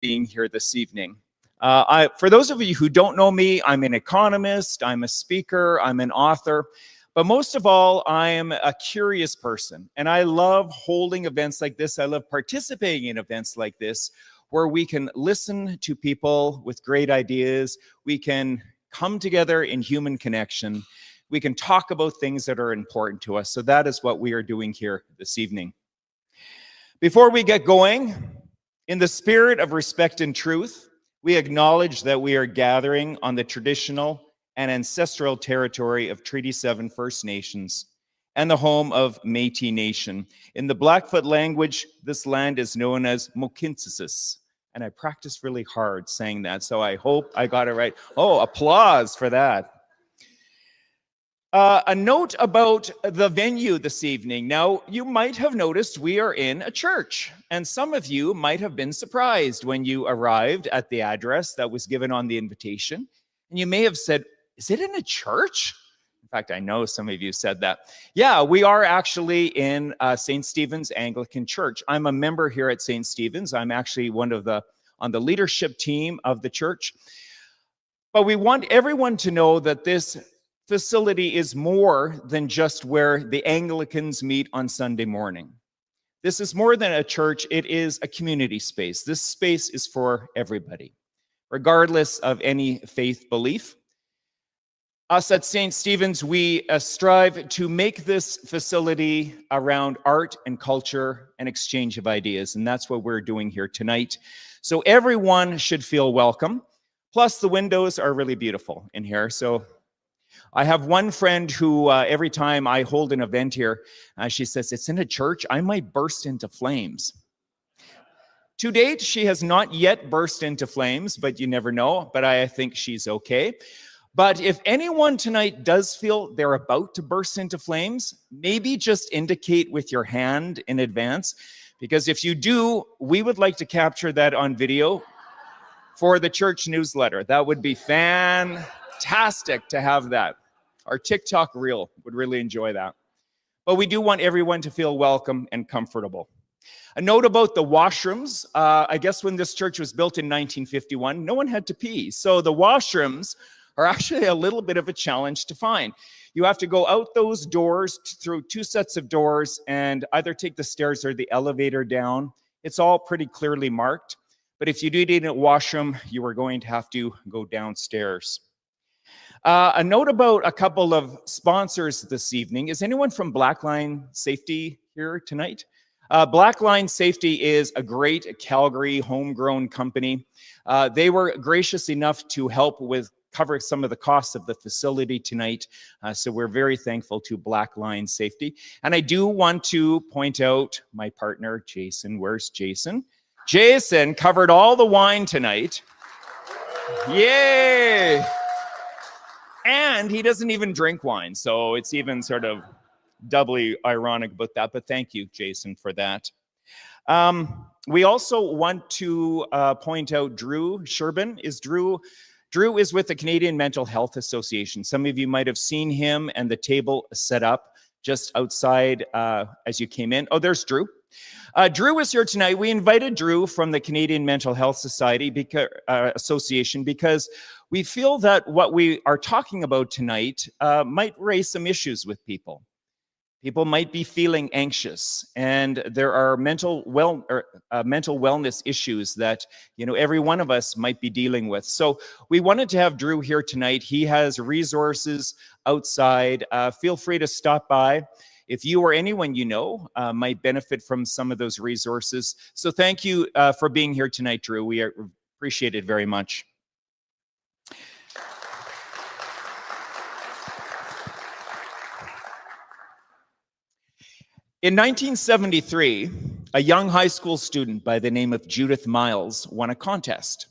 being here this evening. For those of you who don't know me, I'm an economist, I'm a speaker, I'm an author, but most of all, I am a curious person, and I love holding events like this. I love participating in events like this, where we can listen to people with great ideas, we can come together in human connection, we can talk about things that are important to us. So that is what we are doing here this evening. Before we get going, in the spirit of respect and truth, we acknowledge that we are gathering on the traditional and ancestral territory of Treaty 7 First Nations and the home of Métis Nation. In the Blackfoot language, this land is known as Mokintsissis. And I practiced really hard saying that, so I hope I got it right. Oh, applause for that. A note about the venue this evening. Now, you might have noticed we are in a church, and some of you might have been surprised when you arrived at the address that was given on the invitation, and you may have said, is it in a church? In fact, I know some of you said that. Yeah, we are actually in St. Stephen's Anglican Church. I'm a member here at St. Stephen's. I'm actually on the leadership team of the church. But we want everyone to know that this facility is more than just where the Anglicans meet on Sunday morning. This is more than a church, it is a community space. This space is for everybody, regardless of any faith belief. Us at St. Stephen's, we strive to make this facility around art and culture and exchange of ideas, and that's what we're doing here tonight. So everyone should feel welcome. Plus, the windows are really beautiful in here, so I have one friend who, every time I hold an event here, she says, it's in a church, I might burst into flames. To date, she has not yet burst into flames, but you never know, but I think she's okay. But if anyone tonight does feel they're about to burst into flames, maybe just indicate with your hand in advance, because if you do, we would like to capture that on video for the church newsletter. That would be fantastic to have that. Our TikTok reel would really enjoy that. But we do want everyone to feel welcome and comfortable. A note about the washrooms. I guess when this church was built in 1951, no one had to pee. So the washrooms are actually a little bit of a challenge to find. You have to go out those doors through two sets of doors and either take the stairs or the elevator down. It's all pretty clearly marked. But if you do need a washroom, you are going to have to go downstairs. A note about a couple of sponsors this evening. Is anyone from Blackline Safety here tonight? Blackline Safety is a great Calgary homegrown company. They were gracious enough to help cover some of the costs of the facility tonight. So we're very thankful to Blackline Safety. And I do want to point out my partner, Jason. Where's Jason? Jason covered all the wine tonight. Yay! And he doesn't even drink wine, so it's even sort of doubly ironic about that, but thank you, Jason, for that. We also want to point out Drew Sherbin. Drew is with the Canadian Mental Health Association. Some of you might have seen him and the table set up just outside as you came in. Oh, there's Drew. Drew is here tonight. We invited Drew from the Canadian Mental Health Association because we feel that what we are talking about tonight might raise some issues with people. People might be feeling anxious, and there are mental wellness issues that every one of us might be dealing with. So we wanted to have Drew here tonight. He has resources outside. Feel free to stop by. If you or anyone you know might benefit from some of those resources. So thank you for being here tonight, Drew. We appreciate it very much. In 1973, a young high school student by the name of Judith Miles won a contest.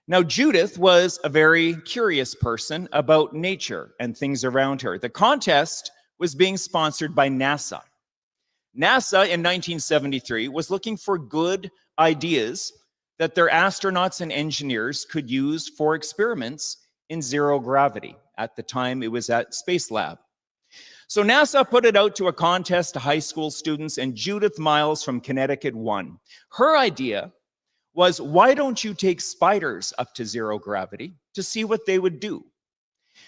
Now, Judith was a very curious person about nature and things around her. The contest was being sponsored by NASA. NASA in 1973 was looking for good ideas that their astronauts and engineers could use for experiments in zero gravity. At the time, it was at Space Lab. So NASA put it out to a contest to high school students, and Judith Miles from Connecticut won. Her idea was, why don't you take spiders up to zero gravity to see what they would do?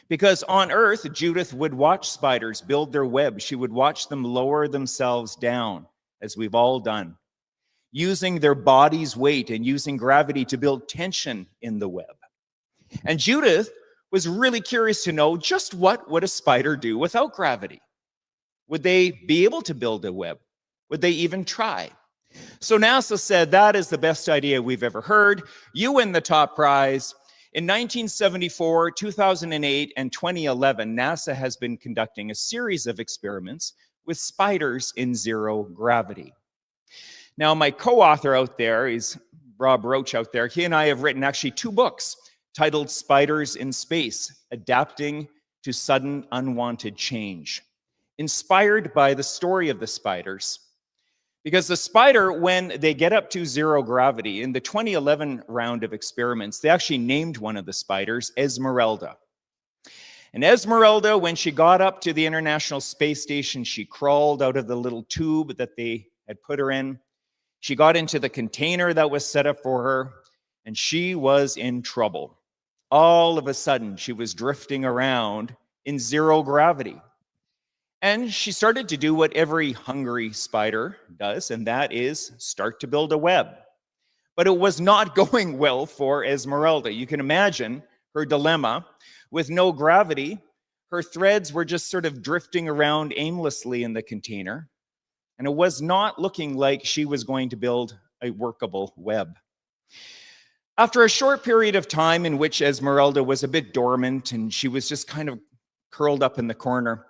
Because on Earth, Judith would watch spiders build their web. She would watch them lower themselves down, as we've all done, using their body's weight and using gravity to build tension in the web. And Judith was really curious to know, just what would a spider do without gravity? Would they be able to build a web? Would they even try? So NASA said, that is the best idea we've ever heard. You win the top prize. In 1974, 2008, and 2011, NASA has been conducting a series of experiments with spiders in zero gravity. Now, my co-author out there is Rob Roach out there. He and I have written actually 2 books titled Spiders in Space, Adapting to Sudden Unwanted Change, inspired by the story of the spiders. Because the spider, when they get up to zero gravity, in the 2011 round of experiments, they actually named one of the spiders Esmeralda. And Esmeralda, when she got up to the International Space Station, she crawled out of the little tube that they had put her in. She got into the container that was set up for her, and she was in trouble. All of a sudden, she was drifting around in zero gravity. And she started to do what every hungry spider does, and that is start to build a web. But it was not going well for Esmeralda. You can imagine her dilemma. With no gravity, her threads were just sort of drifting around aimlessly in the container, and it was not looking like she was going to build a workable web. After a short period of time in which Esmeralda was a bit dormant and she was just kind of curled up in the corner,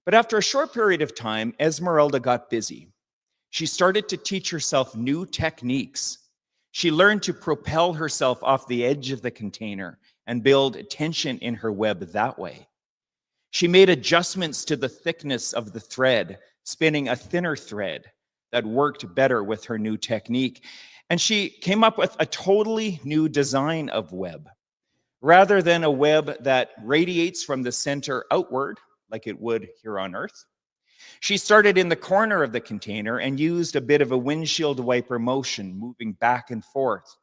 but after a short period of time, Esmeralda got busy. She started to teach herself new techniques. She learned to propel herself off the edge of the container and build tension in her web that way. She made adjustments to the thickness of the thread, spinning a thinner thread that worked better with her new technique. And she came up with a totally new design of web. Rather than a web that radiates from the center outward, like it would here on Earth, she started in the corner of the container and used a bit of a windshield wiper motion, moving back and forth,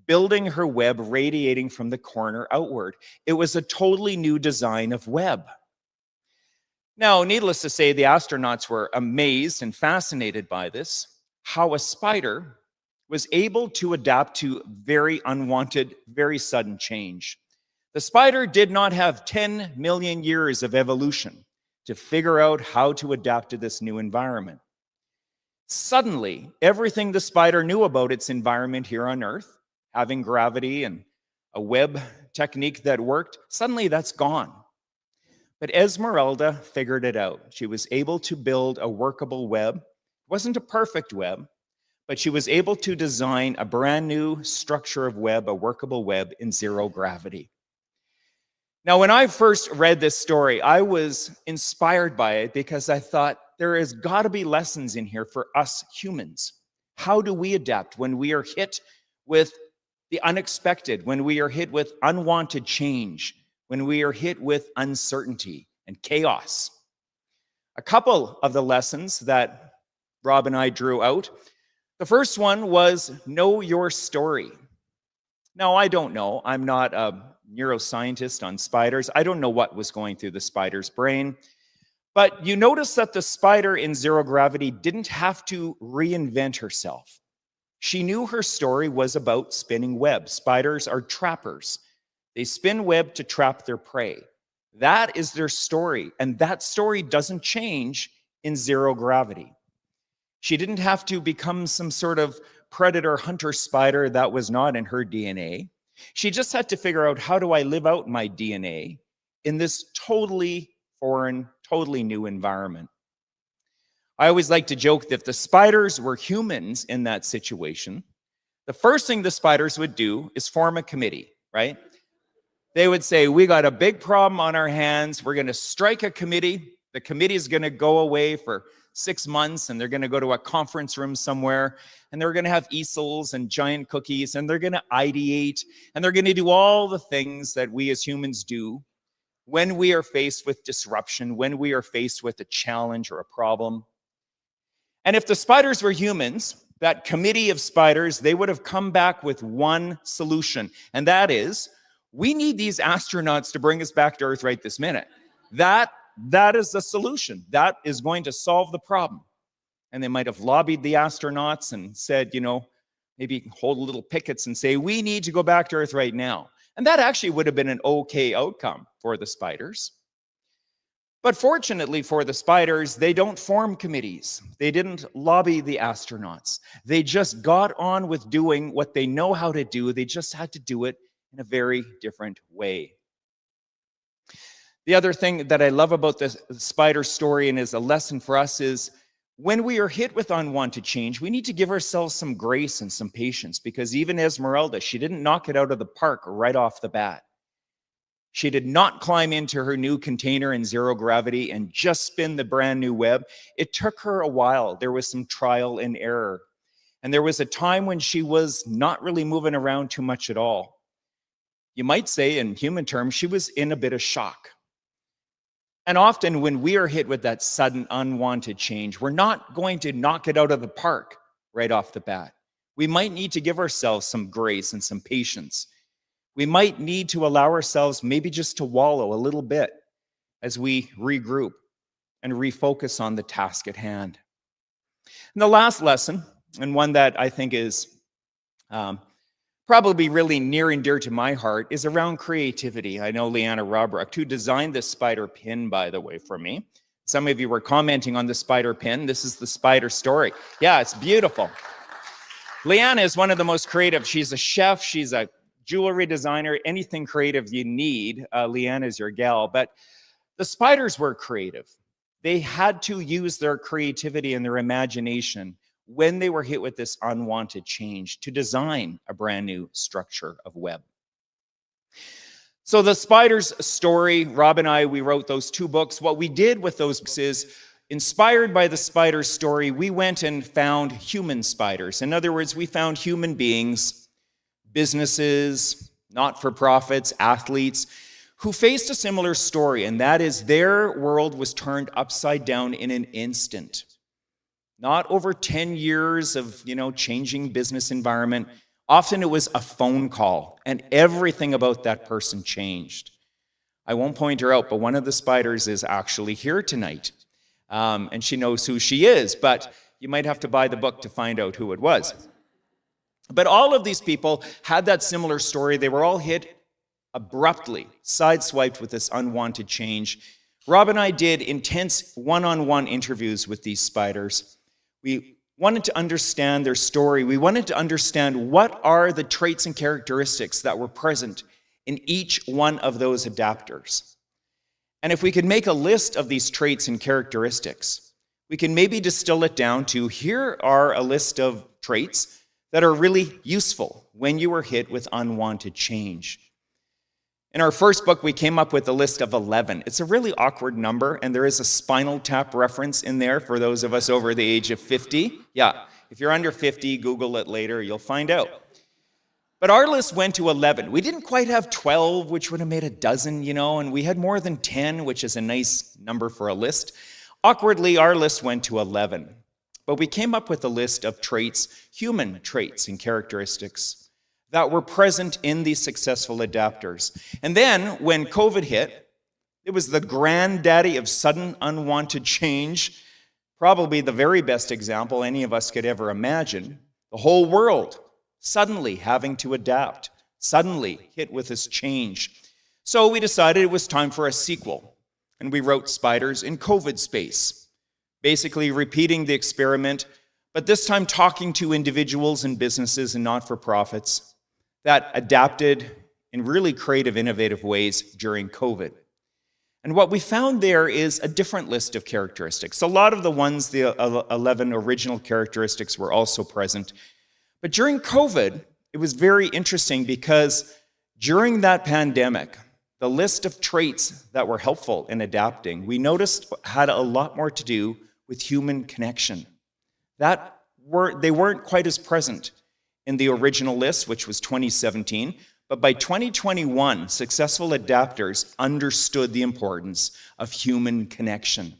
building her web radiating from the corner outward. It was a totally new design of web. Now, needless to say, the astronauts were amazed and fascinated by this, how a spider was able to adapt to very unwanted, very sudden change. The spider did not have 10 million years of evolution to figure out how to adapt to this new environment. Suddenly, everything the spider knew about its environment here on Earth, having gravity and a web technique that worked, suddenly that's gone. But Esmeralda figured it out. She was able to build a workable web. It wasn't a perfect web, but she was able to design a brand new structure of web, a workable web in zero gravity. Now, when I first read this story, I was inspired by it because I thought there has got to be lessons in here for us humans. How do we adapt when we are hit with the unexpected, when we are hit with unwanted change, when we are hit with uncertainty and chaos? A couple of the lessons that Rob and I drew out. The first one was know your story. Now, I don't know. I'm not a neuroscientist on spiders. I don't know what was going through the spider's brain. But you notice that the spider in zero gravity didn't have to reinvent herself. She knew her story was about spinning web. Spiders are trappers. They spin web to trap their prey. That is their story, and that story doesn't change in zero gravity. She didn't have to become some sort of predator hunter spider that was not in her DNA. She just had to figure out, how do I live out my DNA in this totally foreign, totally new environment? I always like to joke that if the spiders were humans in that situation, the first thing the spiders would do is form a committee, right? They would say, we got a big problem on our hands. We're going to strike a committee. The committee is going to go away for 6 months, and they're going to go to a conference room somewhere, and they're going to have easels and giant cookies, and they're going to ideate, and they're going to do all the things that we as humans do when we are faced with disruption, when we are faced with a challenge or a problem. And if the spiders were humans, that committee of spiders, they would have come back with one solution, and that is, we need these astronauts to bring us back to Earth right this minute. That is the solution. That is going to solve the problem. And they might have lobbied the astronauts and said, maybe hold little pickets and say, we need to go back to Earth right now. And that actually would have been an okay outcome for the spiders. But fortunately for the spiders, they don't form committees. They didn't lobby the astronauts. They just got on with doing what they know how to do. They just had to do it in a very different way. The other thing that I love about the spider story and is a lesson for us is when we are hit with unwanted change, we need to give ourselves some grace and some patience, because even Esmeralda, she didn't knock it out of the park right off the bat. She did not climb into her new container in zero gravity and just spin the brand new web. It took her a while. There was some trial and error. And there was a time when she was not really moving around too much at all. You might say, in human terms, she was in a bit of shock. And often when we are hit with that sudden unwanted change, we're not going to knock it out of the park right off the bat. We might need to give ourselves some grace and some patience. We might need to allow ourselves maybe just to wallow a little bit as we regroup and refocus on the task at hand. And the last lesson, and one that I think is probably really near and dear to my heart, is around creativity. I know Leanna Robrecht, who designed this spider pin, by the way, for me. Some of you were commenting on the spider pin. This is the spider story. Yeah, it's beautiful. Leanna is one of the most creative. She's a chef. She's a jewelry designer, anything creative you need. Leanna is your gal. But the spiders were creative. They had to use their creativity and their imagination when they were hit with this unwanted change to design a brand new structure of web. So the spiders story, Rob and I, we wrote those 2 books. What we did with those books is, inspired by the spider story, we went and found human spiders. In other words, we found human beings, businesses, not-for-profits, athletes, who faced a similar story, and that is their world was turned upside down in an instant. Not over 10 years of, changing business environment. Often it was a phone call, and everything about that person changed. I won't point her out, but one of the spiders is actually here tonight, and she knows who she is, but you might have to buy the book to find out who it was. But all of these people had that similar story. They were all hit abruptly, sideswiped with this unwanted change. Rob and I did intense one-on-one interviews with these spiders. We wanted to understand their story. We wanted to understand what are the traits and characteristics that were present in each one of those adapters. And if we could make a list of these traits and characteristics, we can maybe distill it down to, here are a list of traits that are really useful when you are hit with unwanted change. In our first book, we came up with a list of 11. It's a really awkward number, and there is a Spinal Tap reference in there for those of us over the age of 50. Yeah, if you're under 50, Google it later, you'll find out. But our list went to 11. We didn't quite have 12, which would have made a dozen, and we had more than 10, which is a nice number for a list. Awkwardly, our list went to 11. But we came up with a list of traits, human traits and characteristics, that were present in these successful adapters. And then when COVID hit, it was the granddaddy of sudden unwanted change, probably the very best example any of us could ever imagine. The whole world suddenly having to adapt, suddenly hit with this change. So we decided it was time for a sequel, and we wrote Spiders in COVID Space, basically repeating the experiment, but this time talking to individuals and businesses and not-for-profits that adapted in really creative, innovative ways during COVID. And what we found there is a different list of characteristics. A lot of the ones, the 11 original characteristics, were also present. But during COVID, it was very interesting because during that pandemic, the list of traits that were helpful in adapting, we noticed had a lot more to do with human connection. They weren't quite as present in the original list, which was 2017, but by 2021, successful adapters understood the importance of human connection.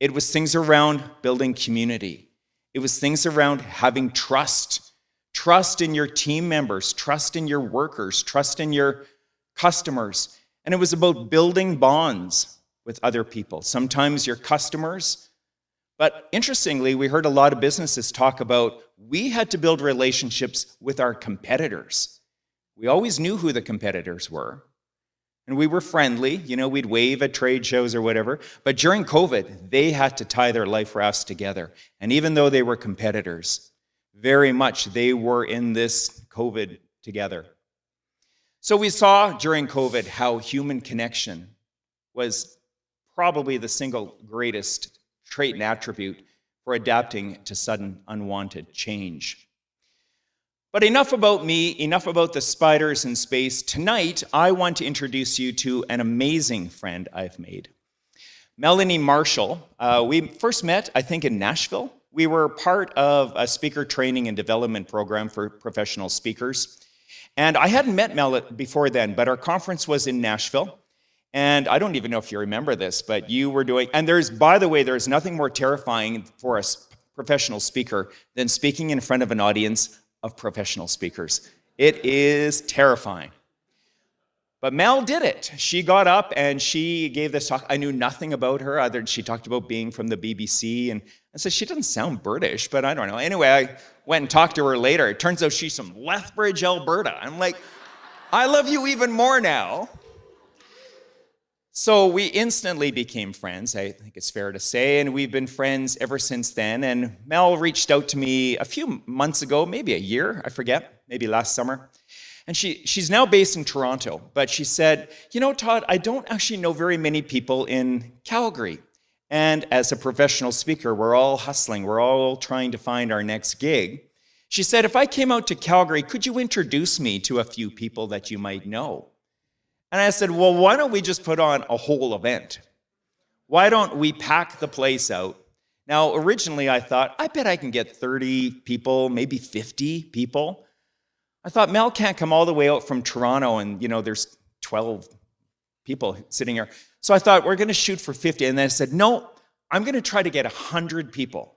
It was things around building community It was things around having trust in your team members, trust in your workers, trust in your customers. And it was about building bonds with other people, sometimes your customers. But interestingly, we heard a lot of businesses talk about we had to build relationships with our competitors. We always knew who the competitors were. And we were friendly, we'd wave at trade shows or whatever. But during COVID, they had to tie their life rafts together. And even though they were competitors, very much they were in this COVID together. So we saw during COVID how human connection was probably the single greatest trait and attribute for adapting to sudden unwanted change. But enough about me, enough about the spiders in space. Tonight, I want to introduce you to an amazing friend I've made. Melanie Marshall. We first met, I think, in Nashville. We were part of a speaker training and development program for professional speakers. And I hadn't met Mel before then, but our conference was in Nashville. And I don't even know if you remember this, but you were doing, and by the way, there's nothing more terrifying for a professional speaker than speaking in front of an audience of professional speakers. It is terrifying. But Mel did it. She got up and she gave this talk. I knew nothing about her other than she talked about being from the BBC. And I said, she doesn't sound British, but I don't know. Anyway, I went and talked to her later. It turns out she's from Lethbridge, Alberta. I'm like, I love you even more now. So we instantly became friends, I think it's fair to say, and we've been friends ever since then. And Mel reached out to me a few months ago, maybe a year, I forget, maybe last summer. And she's now based in Toronto, but she said, Todd, I don't actually know very many people in Calgary. And as a professional speaker, we're all hustling, we're all trying to find our next gig. She said, if I came out to Calgary, could you introduce me to a few people that you might know? And I said, well, why don't we just put on a whole event? Why don't we pack the place out? Now, originally I thought, I bet I can get 30 people, maybe 50 people. I thought, Mel can't come all the way out from Toronto and, there's 12 people sitting here. So I thought, we're going to shoot for 50. And then I said, no, I'm going to try to get 100 people.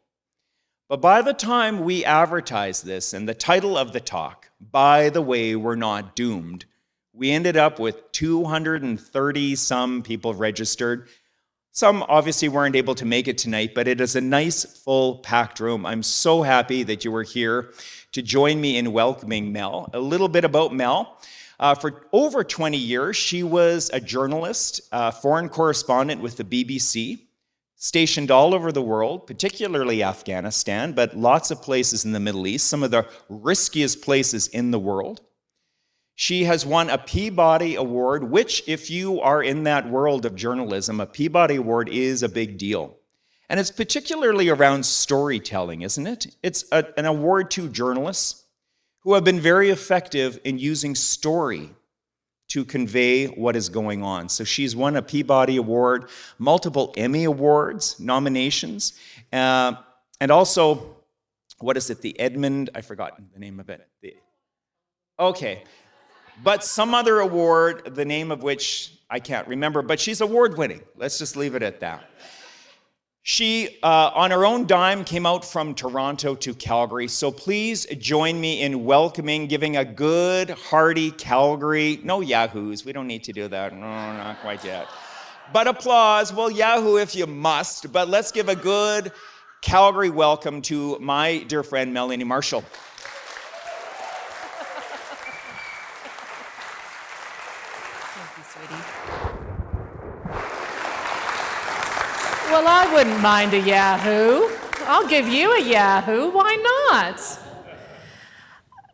But by the time we advertised this and the title of the talk, by the way, we're not doomed, we ended up with 230 some people registered. Some obviously weren't able to make it tonight, but it is a nice, full, packed room. I'm so happy that you were here to join me in welcoming Mel. A little bit about Mel. For over 20 years, she was a journalist, foreign correspondent with the BBC, stationed all over the world, particularly Afghanistan, but lots of places in the Middle East, some of the riskiest places in the world. She has won a Peabody Award, which, if you are in that world of journalism, a Peabody Award is a big deal. And it's particularly around storytelling, isn't it? It's an award to journalists who have been very effective in using story to convey what is going on. So she's won a Peabody Award, multiple Emmy Awards nominations, and also, what is it, the Edmund, I forgot the name of it. Okay. But some other award, the name of which I can't remember, but she's award-winning. Let's just leave it at that. She, on her own dime, came out from Toronto to Calgary. So please join me in welcoming, giving a good, hearty Calgary, no yahoos, we don't need to do that, no, not quite yet. But applause, well, yahoo if you must, but let's give a good Calgary welcome to my dear friend, Melanie Marshall. Well, I wouldn't mind a yahoo. I'll give you a yahoo. Why not?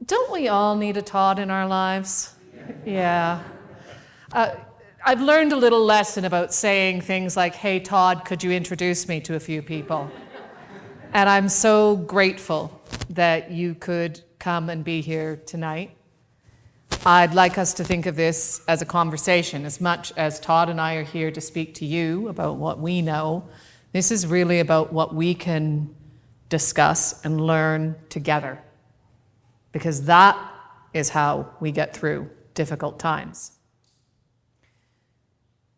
Don't we all need a Todd in our lives? Yeah. I've learned a little lesson about saying things like, hey, Todd, could you introduce me to a few people? And I'm so grateful that you could come and be here tonight. I'd like us to think of this as a conversation. As much as Todd and I are here to speak to you about what we know, this is really about what we can discuss and learn together. Because that is how we get through difficult times.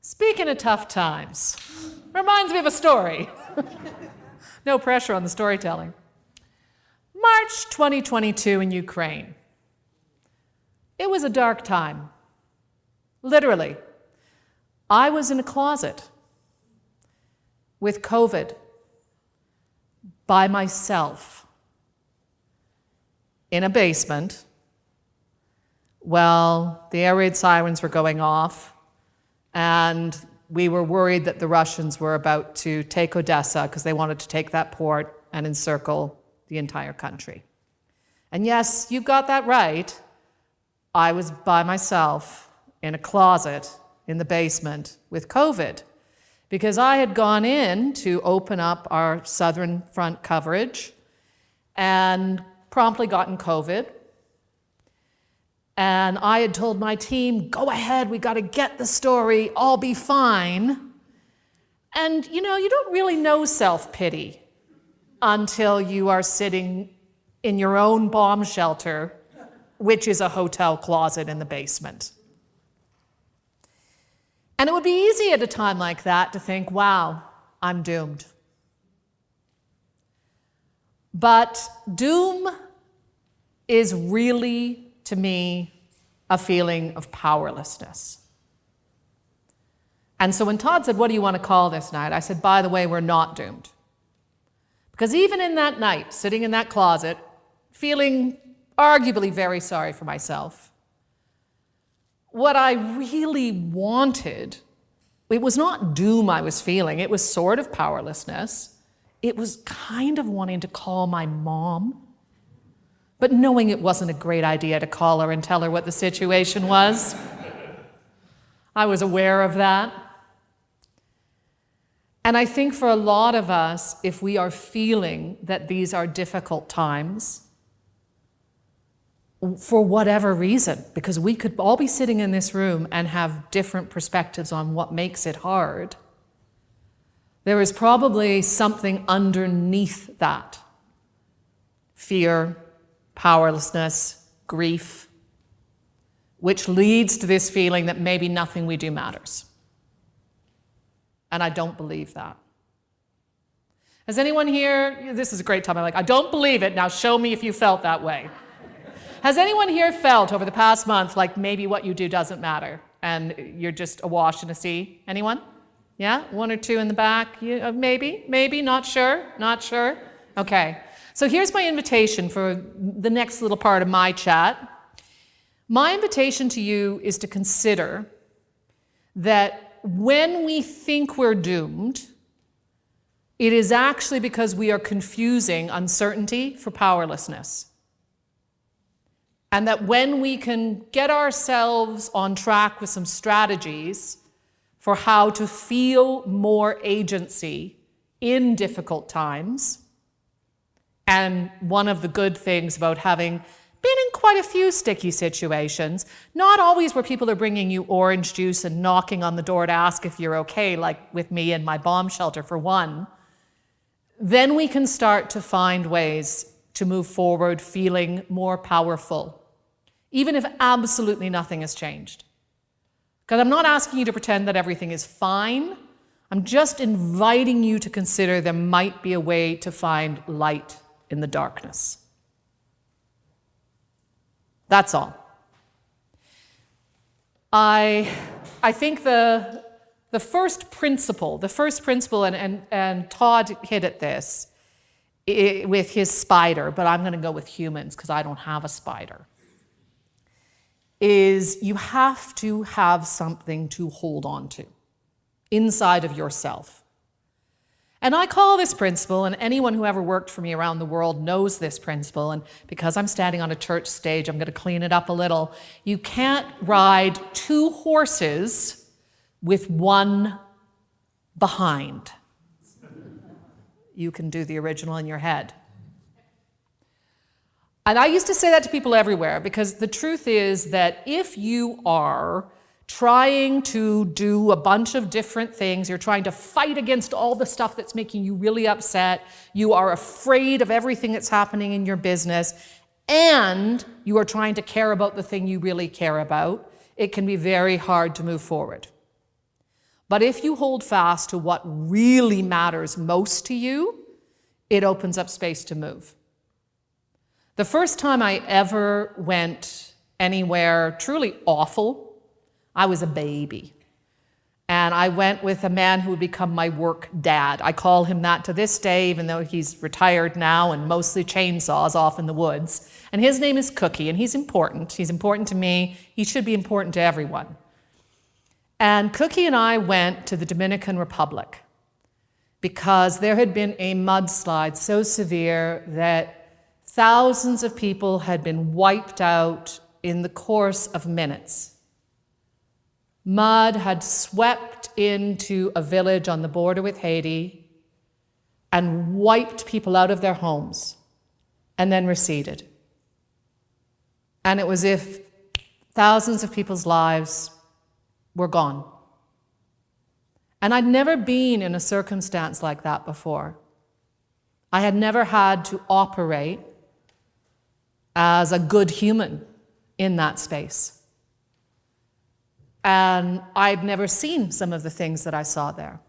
Speaking of tough times, reminds me of a story. No pressure on the storytelling. March 2022 in Ukraine. It was a dark time. Literally. I was in a closet with COVID by myself in a basement while the air raid sirens were going off, and we were worried that the Russians were about to take Odesa because they wanted to take that port and encircle the entire country. And yes, you got that right. I was by myself in a closet in the basement with COVID because I had gone in to open up our Southern Front coverage and promptly gotten COVID. And I had told my team, go ahead, we got to get the story, I'll be fine. And you know, you don't really know self-pity until you are sitting in your own bomb shelter, which is a hotel closet in the basement. And it would be easy at a time like that to think, wow, I'm doomed. But doom is really, to me, a feeling of powerlessness. And so when Todd said, what do you want to call this night? I said, by the way, we're not doomed. Because even in that night, sitting in that closet, feeling arguably very sorry for myself, what I really wanted, it was not doom I was feeling, it was sort of powerlessness. It was kind of wanting to call my mom, but knowing it wasn't a great idea to call her and tell her what the situation was. I was aware of that. And I think for a lot of us, if we are feeling that these are difficult times, for whatever reason, because we could all be sitting in this room and have different perspectives on what makes it hard, there is probably something underneath that. Fear, powerlessness, grief, which leads to this feeling that maybe nothing we do matters. And I don't believe that. Has anyone here, this is a great time, I'm like, I don't believe it, now show me if you felt that way. Has anyone here felt over the past month like maybe what you do doesn't matter and you're just awash in a sea? Anyone? Yeah? One or two in the back? Maybe, not sure? Okay. So here's my invitation for the next little part of my chat. My invitation to you is to consider that when we think we're doomed, it is actually because we are confusing uncertainty for powerlessness. And that when we can get ourselves on track with some strategies for how to feel more agency in difficult times, and one of the good things about having been in quite a few sticky situations, not always where people are bringing you orange juice and knocking on the door to ask if you're okay, like with me in my bomb shelter for one, then we can start to find ways to move forward feeling more powerful, even if absolutely nothing has changed. Because I'm not asking you to pretend that everything is fine. I'm just inviting you to consider there might be a way to find light in the darkness. That's all. I think the first principle, and Todd hit at this with his spider, but I'm going to go with humans because I don't have a spider, is you have to have something to hold on to inside of yourself. And I call this principle, and anyone who ever worked for me around the world knows this principle, and because I'm standing on a church stage, I'm going to clean it up a little. You can't ride two horses with one behind. You can do the original in your head. And I used to say that to people everywhere, because the truth is that if you are trying to do a bunch of different things, you're trying to fight against all the stuff that's making you really upset, you are afraid of everything that's happening in your business, and you are trying to care about the thing you really care about, it can be very hard to move forward. But if you hold fast to what really matters most to you, it opens up space to move. The first time I ever went anywhere truly awful, I was a baby. And I went with a man who would become my work dad. I call him that to this day, even though he's retired now and mostly chainsaws off in the woods. And his name is Cookie, and he's important. He's important to me. He should be important to everyone. And Cookie and I went to the Dominican Republic because there had been a mudslide so severe that thousands of people had been wiped out in the course of minutes. Mud had swept into a village on the border with Haiti and wiped people out of their homes and then receded. And it was as if thousands of people's lives were gone. And I'd never been in a circumstance like that before. I had never had to operate as a good human in that space. And I'd never seen some of the things that I saw there.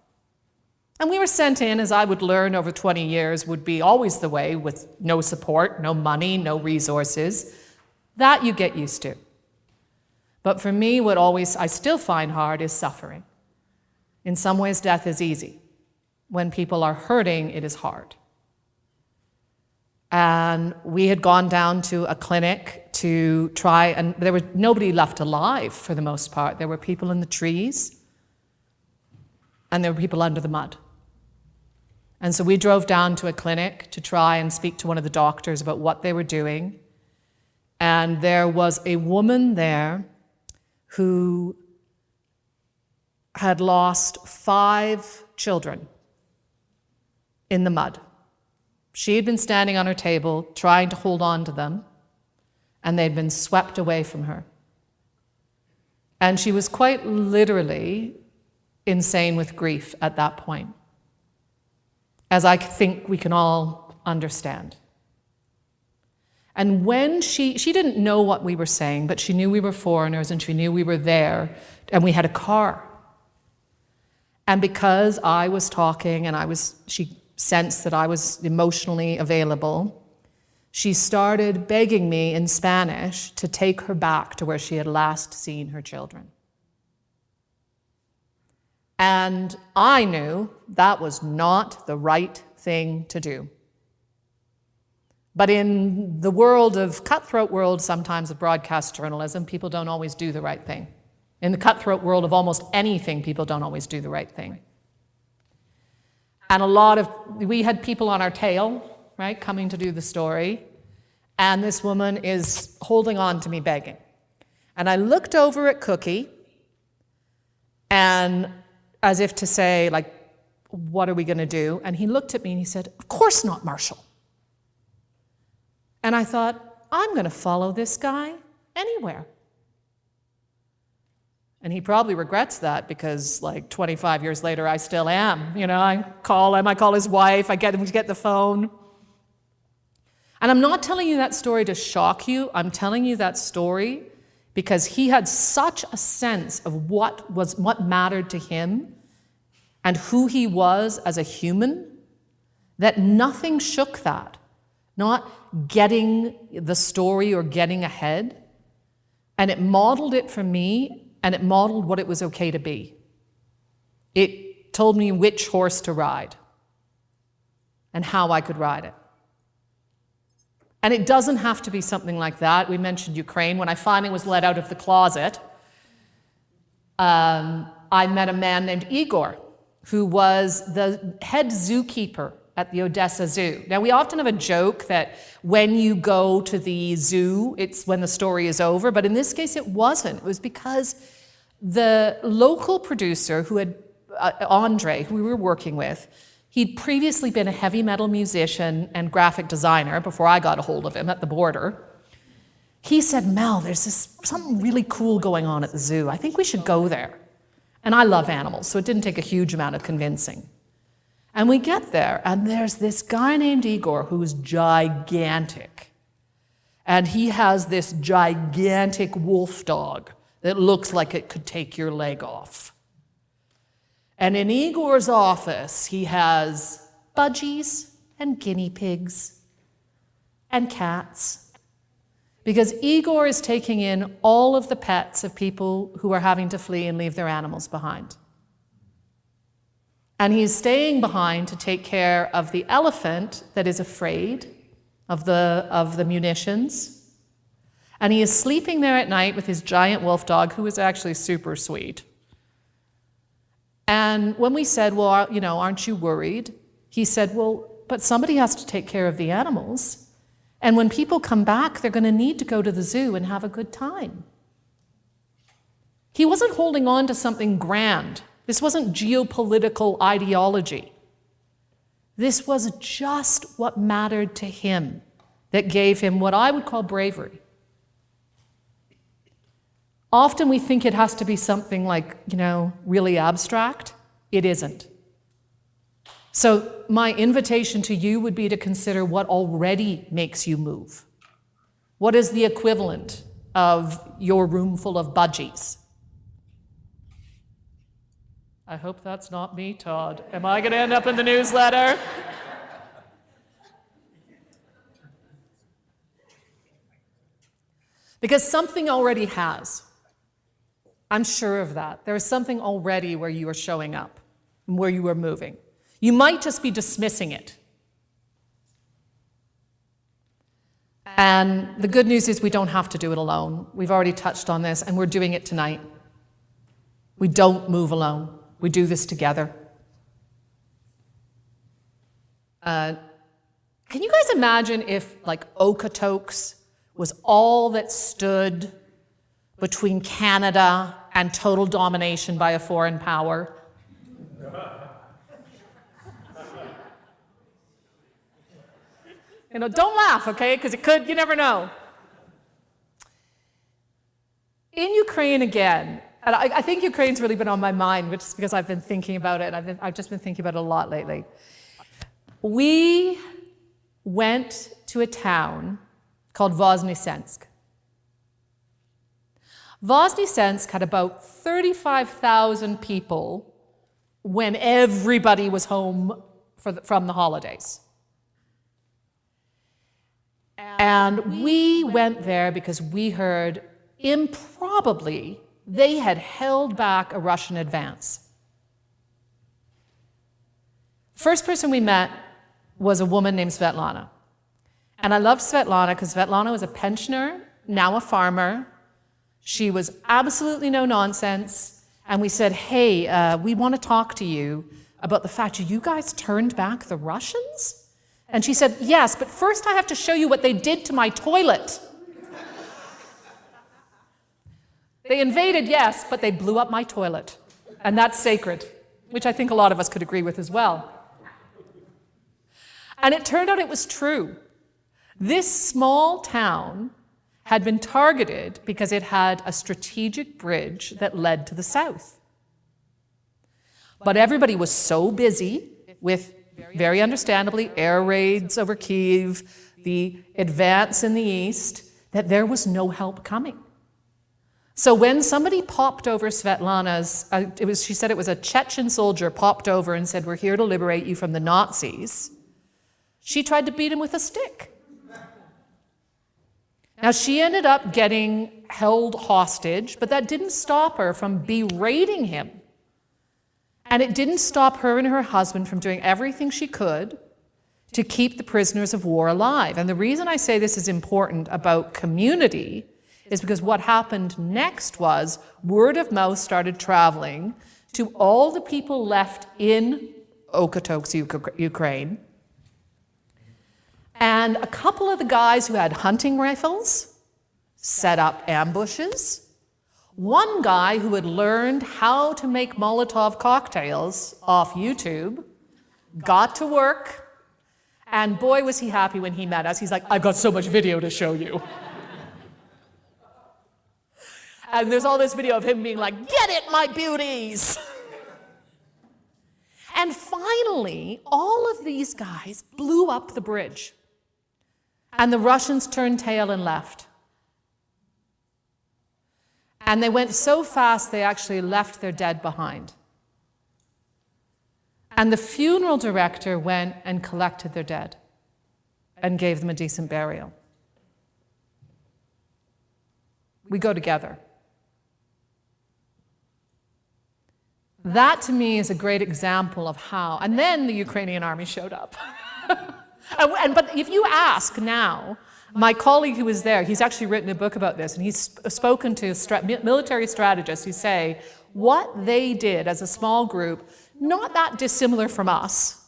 And we were sent in, as I would learn over 20 years, would be always the way, with no support, no money, no resources. That you get used to. But for me, what I still find hard is suffering. In some ways, death is easy. When people are hurting, it is hard. And we had gone down to a clinic to try, and there was nobody left alive for the most part. There were people in the trees, and there were people under the mud. And so we drove down to a clinic to try and speak to one of the doctors about what they were doing. And there was a woman there who had lost 5 children in the mud. She had been standing on her table trying to hold on to them, and they'd been swept away from her. And she was quite literally insane with grief at that point, as I think we can all understand. And when she didn't know what we were saying, but she knew we were foreigners and she knew we were there, and we had a car. And because I was talking and she sensed that I was emotionally available, she started begging me in Spanish to take her back to where she had last seen her children. And I knew that was not the right thing to do. But in the world of cutthroat world, sometimes of broadcast journalism, people don't always do the right thing. In the cutthroat world of almost anything, people don't always do the right thing. And we had people on our tail, right, coming to do the story. And this woman is holding on to me, begging. And I looked over at Cookie, and as if to say, like, what are we going to do? And he looked at me and he said, "Of course not, Marshall." And I thought, I'm going to follow this guy anywhere. And he probably regrets that because, like, 25 years later, I still am. You know, I call him, I call his wife, I get him to get the phone. And I'm not telling you that story to shock you. I'm telling you that story because he had such a sense of what mattered to him and who he was as a human that nothing shook that. Not getting the story or getting ahead. And it modeled it for me, and it modeled what it was okay to be. It told me which horse to ride and how I could ride it. And it doesn't have to be something like that. We mentioned Ukraine. When I finally was let out of the closet, I met a man named Igor, who was the head zookeeper at the Odesa Zoo. Now, we often have a joke that when you go to the zoo, it's when the story is over, but in this case, it wasn't. It was because the local producer who had, Andre, who we were working with, he'd previously been a heavy metal musician and graphic designer before I got a hold of him at the border. He said, "Mel, there's something really cool going on at the zoo. I think we should go there." And I love animals, so it didn't take a huge amount of convincing. And we get there, and there's this guy named Igor who's gigantic. And he has this gigantic wolf dog that looks like it could take your leg off. And in Igor's office, he has budgies and guinea pigs and cats. Because Igor is taking in all of the pets of people who are having to flee and leave their animals behind. And he's staying behind to take care of the elephant that is afraid of the munitions. And he is sleeping there at night with his giant wolf dog, who is actually super sweet. And when we said, well, aren't you worried? He said, well, but somebody has to take care of the animals. And when people come back, they're going to need to go to the zoo and have a good time. He wasn't holding on to something grand. This wasn't geopolitical ideology. This was just what mattered to him that gave him what I would call bravery. Often we think it has to be something like, really abstract. It isn't. So my invitation to you would be to consider what already makes you move. What is the equivalent of your room full of budgies? I hope that's not me, Todd. Am I going to end up in the newsletter? Because something already has. I'm sure of that. There is something already where you are showing up, where you are moving. You might just be dismissing it. And the good news is we don't have to do it alone. We've already touched on this, and we're doing it tonight. We don't move alone. We do this together. Can you guys imagine if, Okotoks was all that stood between Canada and total domination by a foreign power? Don't laugh, okay? Because you never know. In Ukraine again, and I think Ukraine's really been on my mind, which is because I've been thinking about it, and I've just been thinking about it a lot lately. We went to a town called Voznesensk. Voznesensk had about 35,000 people when everybody was home from the holidays. And we went there because we heard improbably they had held back a Russian advance. First person we met was a woman named Svetlana. And I loved Svetlana because Svetlana was a pensioner, now a farmer. She was absolutely no nonsense. And we said, hey, we want to talk to you about the fact you guys turned back the Russians? And she said, yes, but first I have to show you what they did to my toilet. They invaded, yes, but they blew up my toilet. And that's sacred, which I think a lot of us could agree with as well. And it turned out it was true. This small town had been targeted because it had a strategic bridge that led to the south. But everybody was so busy with, very understandably, air raids over Kyiv, the advance in the east, that there was no help coming. So when somebody popped over Svetlana's, she said it was a Chechen soldier popped over and said, we're here to liberate you from the Nazis, she tried to beat him with a stick. Now, she ended up getting held hostage, but that didn't stop her from berating him. And it didn't stop her and her husband from doing everything she could to keep the prisoners of war alive. And the reason I say this is important about community is because what happened next was word of mouth started traveling to all the people left in Okotoks, Ukraine. And a couple of the guys who had hunting rifles set up ambushes. One guy who had learned how to make Molotov cocktails off YouTube got to work, and boy was he happy when he met us. He's like, I've got so much video to show you. And there's all this video of him being like, get it, my beauties. And finally, all of these guys blew up the bridge. And the Russians turned tail and left. And they went so fast, they actually left their dead behind. And the funeral director went and collected their dead. and gave them a decent burial. We go together. That to me is a great example of how, and then the Ukrainian army showed up. But if you ask now, my colleague who was there, he's actually written a book about this, and he's spoken to military strategists who say what they did as a small group, not that dissimilar from us,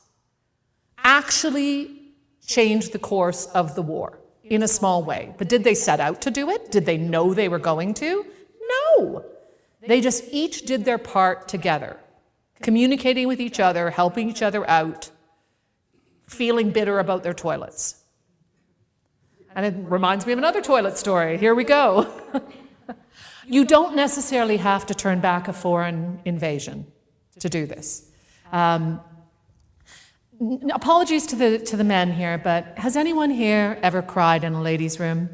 actually changed the course of the war in a small way. But did they set out to do it? Did they know they were going to? No. They just each did their part together, communicating with each other, helping each other out, feeling bitter about their toilets. And it reminds me of another toilet story. Here we go. You don't necessarily have to turn back a foreign invasion to do this. Apologies to the men here, but has anyone here ever cried in a ladies' room?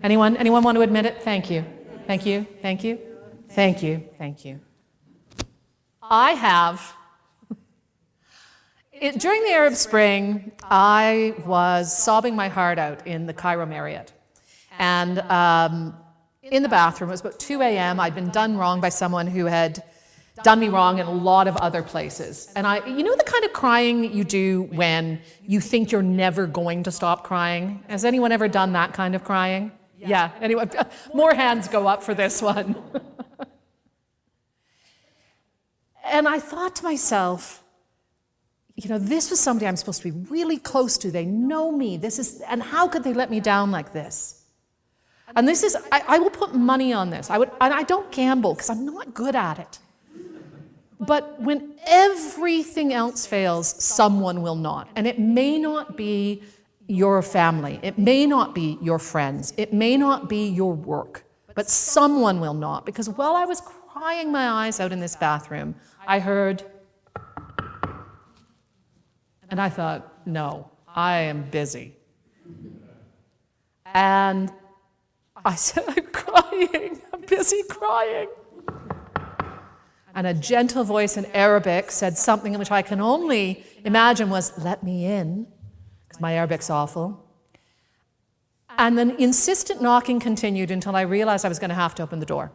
Anyone want to admit it? Thank you. Thank you. Thank you. Thank you. Thank you. I have. During the Arab Spring, I was sobbing my heart out in the Cairo Marriott. And in the bathroom, it was about 2 a.m. I'd been done wrong by someone who had done me wrong in a lot of other places. And you know the kind of crying you do when you think you're never going to stop crying? Has anyone ever done that kind of crying? Yeah. Anyway, more hands go up for this one. And I thought to myself, you know, this was somebody I'm supposed to be really close to. They know me. And how could they let me down like this? And this is, I will put money on this. And I don't gamble because I'm not good at it. But when everything else fails, someone will not. And it may not be your family. It may not be your friends. It may not be your work. But someone will not. Because while I was crying my eyes out in this bathroom, I heard, and I thought, no, I am busy. And I said, I'm crying. I'm busy crying. And a gentle voice in Arabic said something which I can only imagine was, let me in, because my Arabic's awful. And then insistent knocking continued until I realized I was going to have to open the door.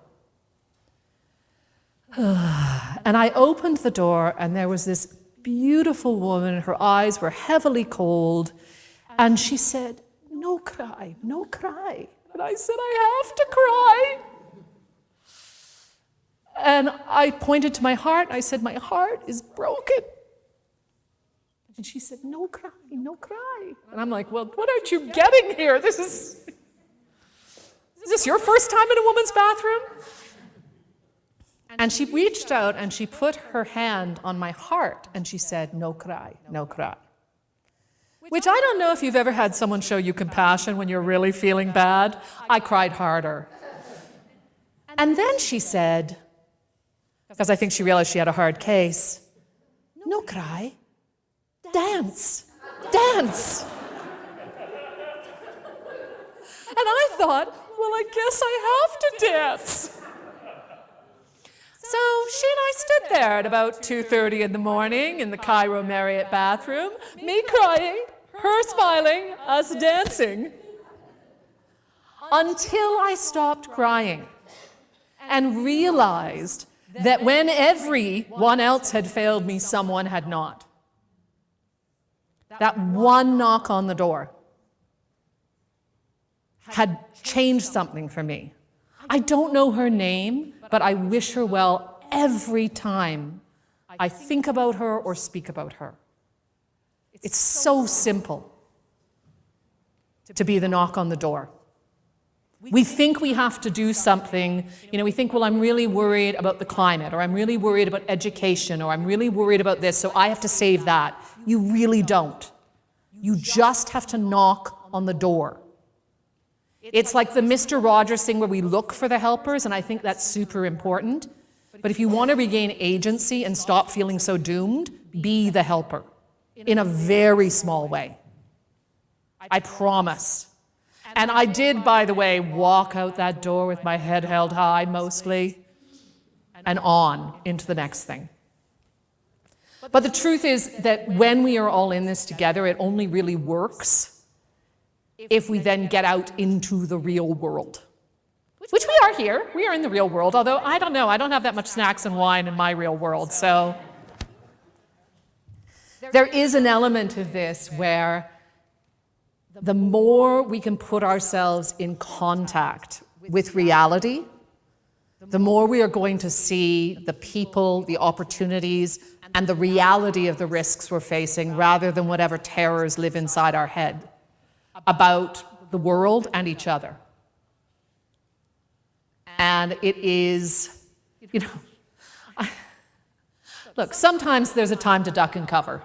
And I opened the door, and there was this beautiful woman. Her eyes were heavily cold. And she said, no cry, no cry. And I said, I have to cry. And I pointed to my heart. I said, my heart is broken. And she said, no cry, no cry. And I'm like, well, what aren't you getting here? Is this your first time in a woman's bathroom? And she reached out and she put her hand on my heart and she said, no cry, no cry. Which I don't know if you've ever had someone show you compassion when you're really feeling bad. I cried harder. And then she said, because I think she realized she had a hard case, no cry, dance, dance. And I thought, well, I guess I have to dance. So she and I stood there at about 2:30 in the morning in the Cairo Marriott bathroom, me crying, her smiling, us dancing, until I stopped crying and realized that when everyone else had failed me, someone had not. That one knock on the door had changed something for me. I don't know her name, but I wish her well every time I think about her or speak about her. It's so simple to be the knock on the door. We think we have to do something, we think, well, I'm really worried about the climate, or I'm really worried about education, or I'm really worried about this, so I have to save that. You really don't. You just have to knock on the door. It's like the Mr. Rogers thing where we look for the helpers, and I think that's super important. But if you want to regain agency and stop feeling so doomed, be the helper in a very small way. I promise. And I did, by the way, walk out that door with my head held high mostly, and on into the next thing. But the truth is that when we are all in this together, it only really works if we then get out into the real world. Which we are here. We are in the real world, although I don't know. I don't have that much snacks and wine in my real world, so. There is an element of this where the more we can put ourselves in contact with reality, the more we are going to see the people, the opportunities, and the reality of the risks we're facing rather than whatever terrors live inside our head about the world and each other. And it is, look, sometimes there's a time to duck and cover.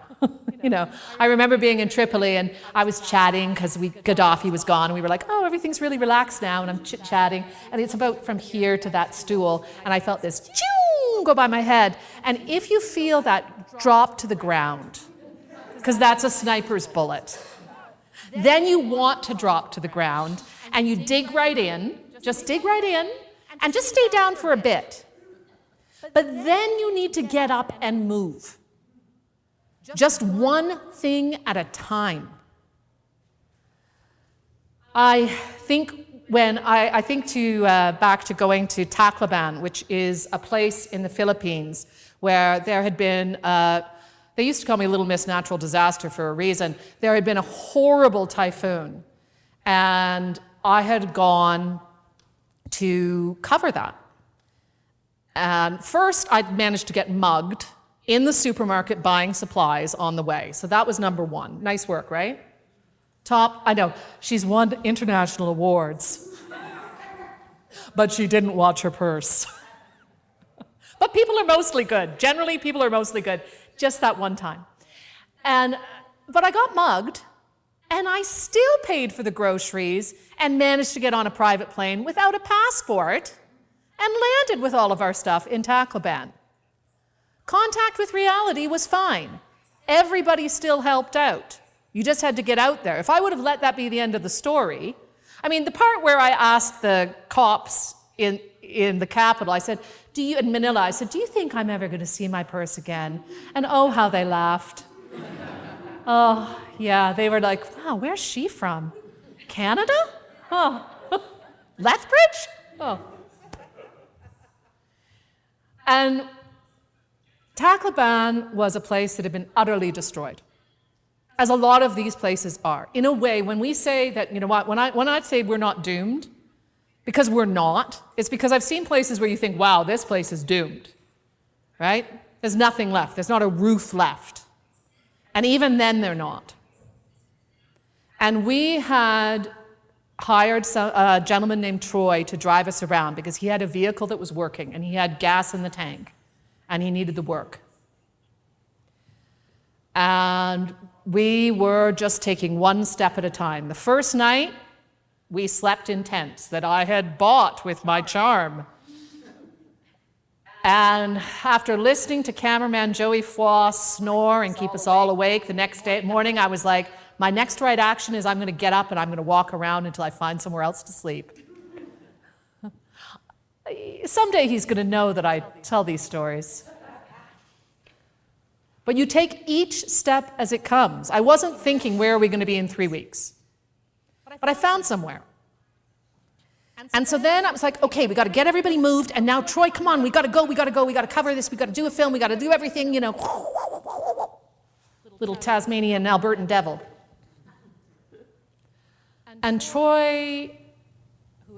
I remember being in Tripoli and I was chatting because Gaddafi was gone and we were like, oh, everything's really relaxed now, and I'm chit-chatting, and it's about from here to that stool, and I felt this choo go by my head. And if you feel that drop to the ground, because that's a sniper's bullet, then you want to drop to the ground and you dig right in, just dig right in, and just stay down for a bit. But then you need to get up and move. Just one thing at a time. I think back to going to Tacloban, which is a place in the Philippines where there had been, they used to call me Little Miss Natural Disaster for a reason. There had been a horrible typhoon, and I had gone to cover that. And first, I'd managed to get mugged in the supermarket buying supplies on the way. So that was number one. Nice work, right? Top, I know, she's won international awards, but she didn't watch her purse. But people are mostly good. Generally, people are mostly good. Just that one time. But I got mugged, and I still paid for the groceries and managed to get on a private plane without a passport and landed with all of our stuff in Tacloban. Contact with reality was fine. Everybody still helped out. You just had to get out there. If I would have let that be the end of the story, the part where I asked the cops in the capital, I said, in Manila, I said, do you think I'm ever going to see my purse again? And oh, how they laughed. Oh, yeah, they were like, wow, where's she from? Canada? Oh, Lethbridge? Oh. And Tacloban was a place that had been utterly destroyed, as a lot of these places are. In a way, when we say that, when I say we're not doomed, because we're not, it's because I've seen places where you think, wow, this place is doomed, right? There's nothing left. There's not a roof left. And even then, they're not. And we had hired a gentleman named Troy to drive us around because he had a vehicle that was working and he had gas in the tank and he needed the work. And we were just taking one step at a time. The first night, we slept in tents that I had bought with my charm. And after listening to cameraman Joey Foy snore and keep us all awake the next morning, I was like, my next right action is I'm going to get up and I'm going to walk around until I find somewhere else to sleep. Someday he's going to know that I tell these stories. But you take each step as it comes. I wasn't thinking, where are we going to be in 3 weeks? But I found somewhere. And so then I was like, okay, we got to get everybody moved. And now, Troy, come on, we got to go. We got to cover this. We got to do a film. We got to do everything, Little Tasmanian Albertan devil. And Troy,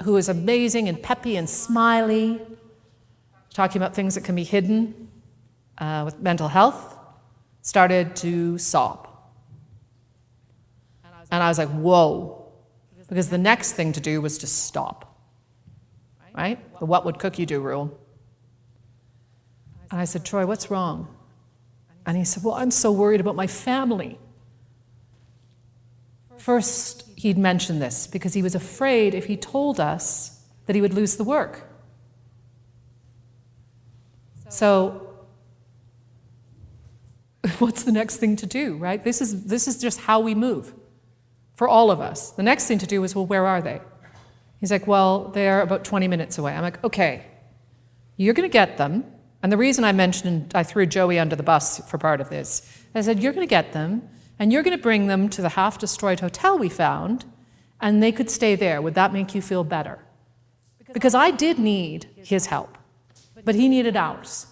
who is amazing and peppy and smiley, talking about things that can be hidden with mental health, started to sob. And I was like, whoa, because the next thing to do was to stop, right? The what would cookie do rule. And I said, Troy, what's wrong? And he said, well, I'm so worried about my family. First, he'd mentioned this because he was afraid if he told us that he would lose the work. So, what's the next thing to do, right? This is just how we move for all of us. The next thing to do is, well, where are they? He's like, well, they're about 20 minutes away. I'm like, okay, you're going to get them. And the reason I threw Joey under the bus for part of this, I said, you're going to get them, and you're going to bring them to the half-destroyed hotel we found, and they could stay there, would that make you feel better? Because I did need his help, but he needed ours.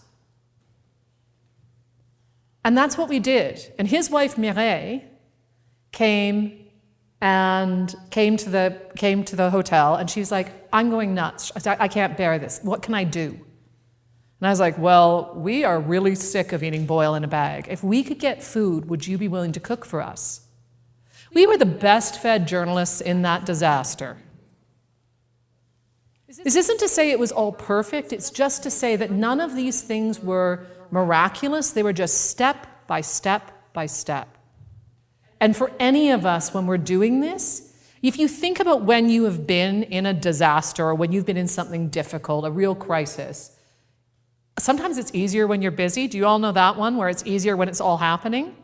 And that's what we did. And his wife, Mireille, came to the hotel, and she's like, I'm going nuts. I can't bear this. What can I do? And I was like, well, we are really sick of eating boil in a bag. If we could get food, would you be willing to cook for us? We were the best fed journalists in that disaster. This isn't to say it was all perfect. It's just to say that none of these things were miraculous. They were just step by step by step. And for any of us, when we're doing this, if you think about when you have been in a disaster or when you've been in something difficult, a real crisis, sometimes it's easier when you're busy. Do you all know that one, where it's easier when it's all happening?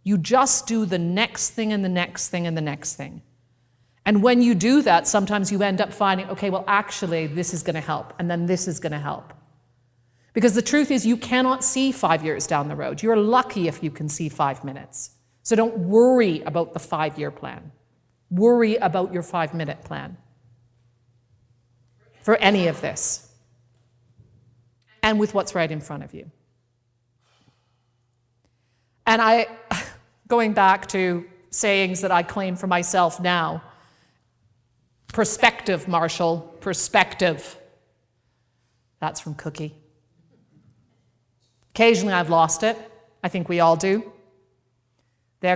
You just do the next thing and the next thing and the next thing. And when you do that, sometimes you end up finding, okay, well, actually, this is going to help, and then this is going to help. Because the truth is, you cannot see 5 years down the road. You're lucky if you can see 5 minutes. So don't worry about the 5-year plan. Worry about your 5-minute plan for any of this and with what's right in front of you. And going back to sayings that I claim for myself now, perspective, Marshall, perspective. That's from Cookie. Occasionally I've lost it. I think we all do. We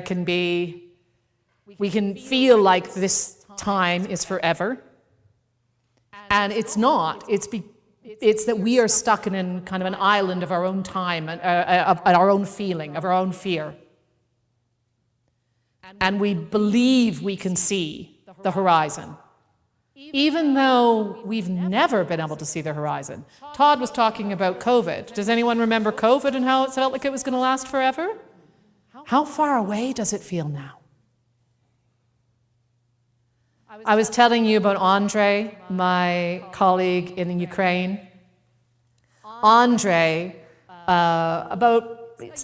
can feel like this time is forever. And it's not. It's that we are stuck in kind of an island of our own time, of our own feeling, of our own fear. And we believe we can see the horizon, even though we've never been able to see the horizon. Todd was talking about COVID. Does anyone remember COVID and how it felt like it was going to last forever? How far away does it feel now? I was telling you about Andre, my colleague in Ukraine. Andre, about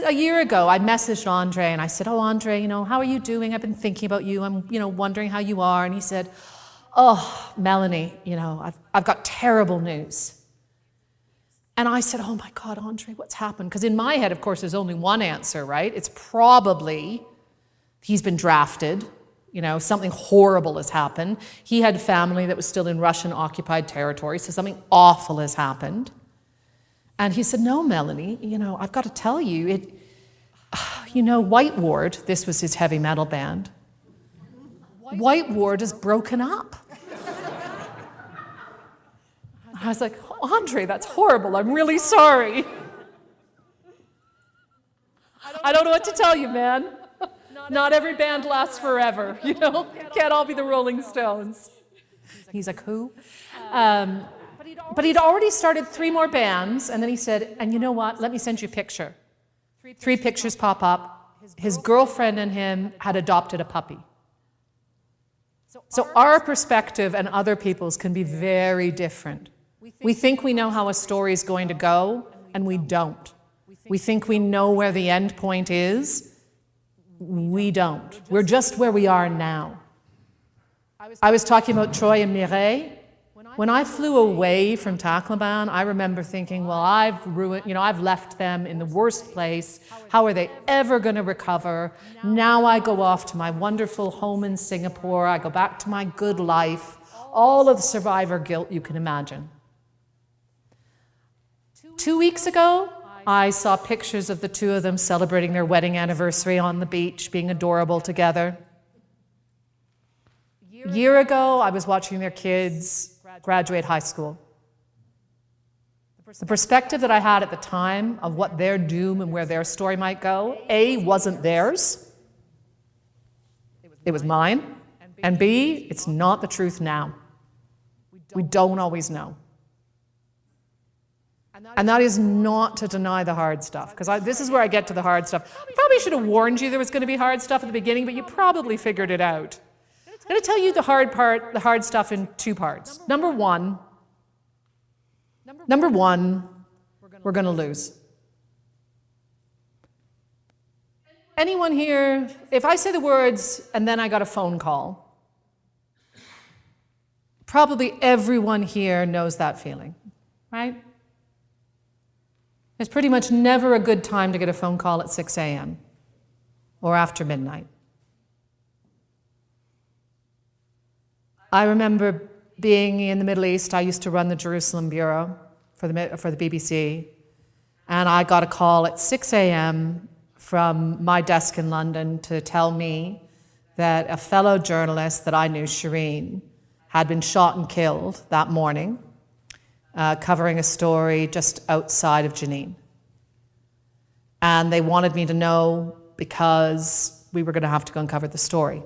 a year ago, I messaged Andre and I said, oh, Andre, how are you doing? I've been thinking about you. I'm, wondering how you are. And he said, oh, Melanie, I've got terrible news. And I said, oh my God, Andre, what's happened? Because in my head, of course, there's only one answer, right? It's probably he's been drafted. Something horrible has happened. He had family that was still in Russian-occupied territory, so something awful has happened. And he said, no, Melanie, I've got to tell you, White Ward, this was his heavy metal band, White Ward is broken up. I was like, Andre, that's horrible. I'm really sorry. I don't know what to tell you, man. Not every band lasts forever, Can't all be the Rolling Stones. He's like, who? But he'd already started 3 more bands, and then he said, and you know what? Let me send you a picture. 3 pictures pop up. His girlfriend and him had adopted a puppy. So our perspective and other people's can be very different. We think we know how a story is going to go, and we don't. We think we know where the end point is. We don't. We're just where we are now. I was talking about Troy and Mireille. When I flew away from Tacloban, I remember thinking, well, I've left them in the worst place. How are they ever going to recover? Now I go off to my wonderful home in Singapore. I go back to my good life. All of the survivor guilt you can imagine. 2 weeks ago, I saw pictures of the 2 of them celebrating their wedding anniversary on the beach, being adorable together. A year ago, I was watching their kids graduate high school. The perspective that I had at the time of what their doom and where their story might go, A, wasn't theirs. It was mine. And B, it's not the truth now. We don't always know. And that is not to deny the hard stuff, because this is where I get to the hard stuff. I probably should have warned you there was going to be hard stuff at the beginning, but you probably figured it out. I'm going to tell you the hard stuff in 2 parts. Number one, we're going to lose. Anyone here, if I say the words and then I got a phone call, Probably everyone here knows that feeling, right? It's pretty much never a good time to get a phone call at 6 a.m. or after midnight. I remember being in the Middle East. I used to run the Jerusalem Bureau for the BBC, and I got a call at 6 a.m. from my desk in London to tell me that a fellow journalist that I knew, Shireen, had been shot and killed that morning, covering a story just outside of Jenin. And they wanted me to know because we were going to have to go and cover the story.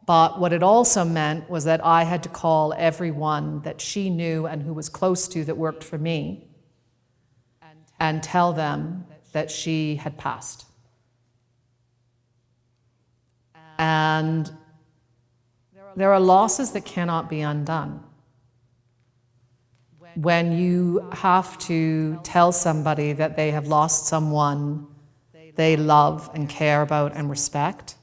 But what it also meant was that I had to call everyone that she knew and who was close to that worked for me and tell them that she had passed. And there are losses that cannot be undone. When you have to tell somebody that they have lost someone they love and care about and respect,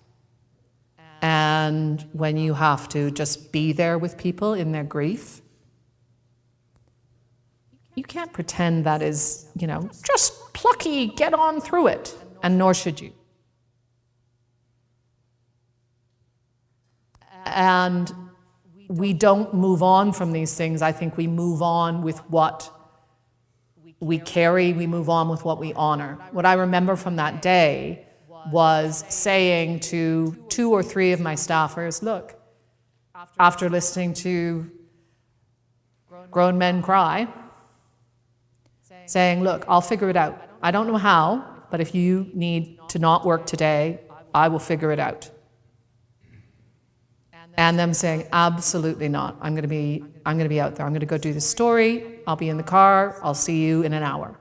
and when you have to just be there with people in their grief, you can't pretend that is, just plucky, get on through it, and nor should you. And we don't move on from these things. I think we move on with what we carry, we move on with what we honor. What I remember from that day was saying to 2 or 3 of my staffers, look, after listening to grown men cry, saying, look, I'll figure it out. I don't know how, but if you need to not work today, I will figure it out. And them saying, absolutely not. I'm going to be out there. I'm going to go do the story. I'll be in the car. I'll see you in an hour.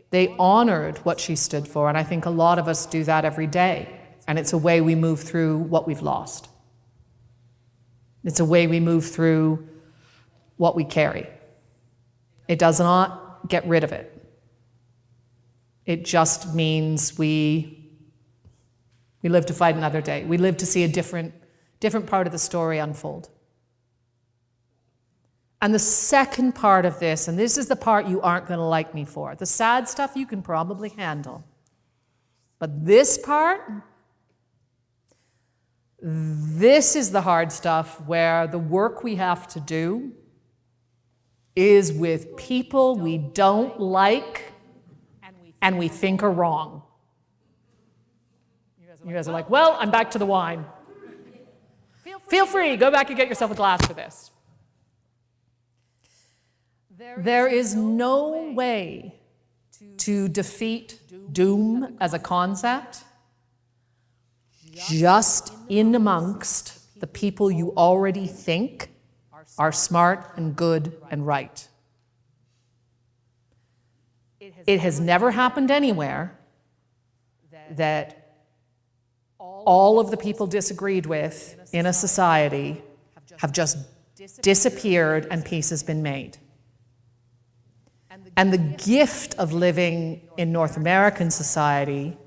They honored what she stood for, and I think a lot of us do that every day. And it's a way we move through what we've lost. It's a way we move through what we carry. It does not get rid of it. It just means we live to fight another day. We live to see a different part of the story unfold. And the second part of this, and this is the part you aren't going to like me for, the sad stuff you can probably handle. But this part, this is the hard stuff where the work we have to do is with people we don't like and we think are wrong. You guys are like, well, I'm back to the wine. Feel free, go back and get yourself a glass for this. There is no way to defeat doom as a concept just in amongst the people you already think are smart and good and right. It has never happened anywhere that all of the people disagreed with in a society have just disappeared and peace has been made. And the gift of living in North American society,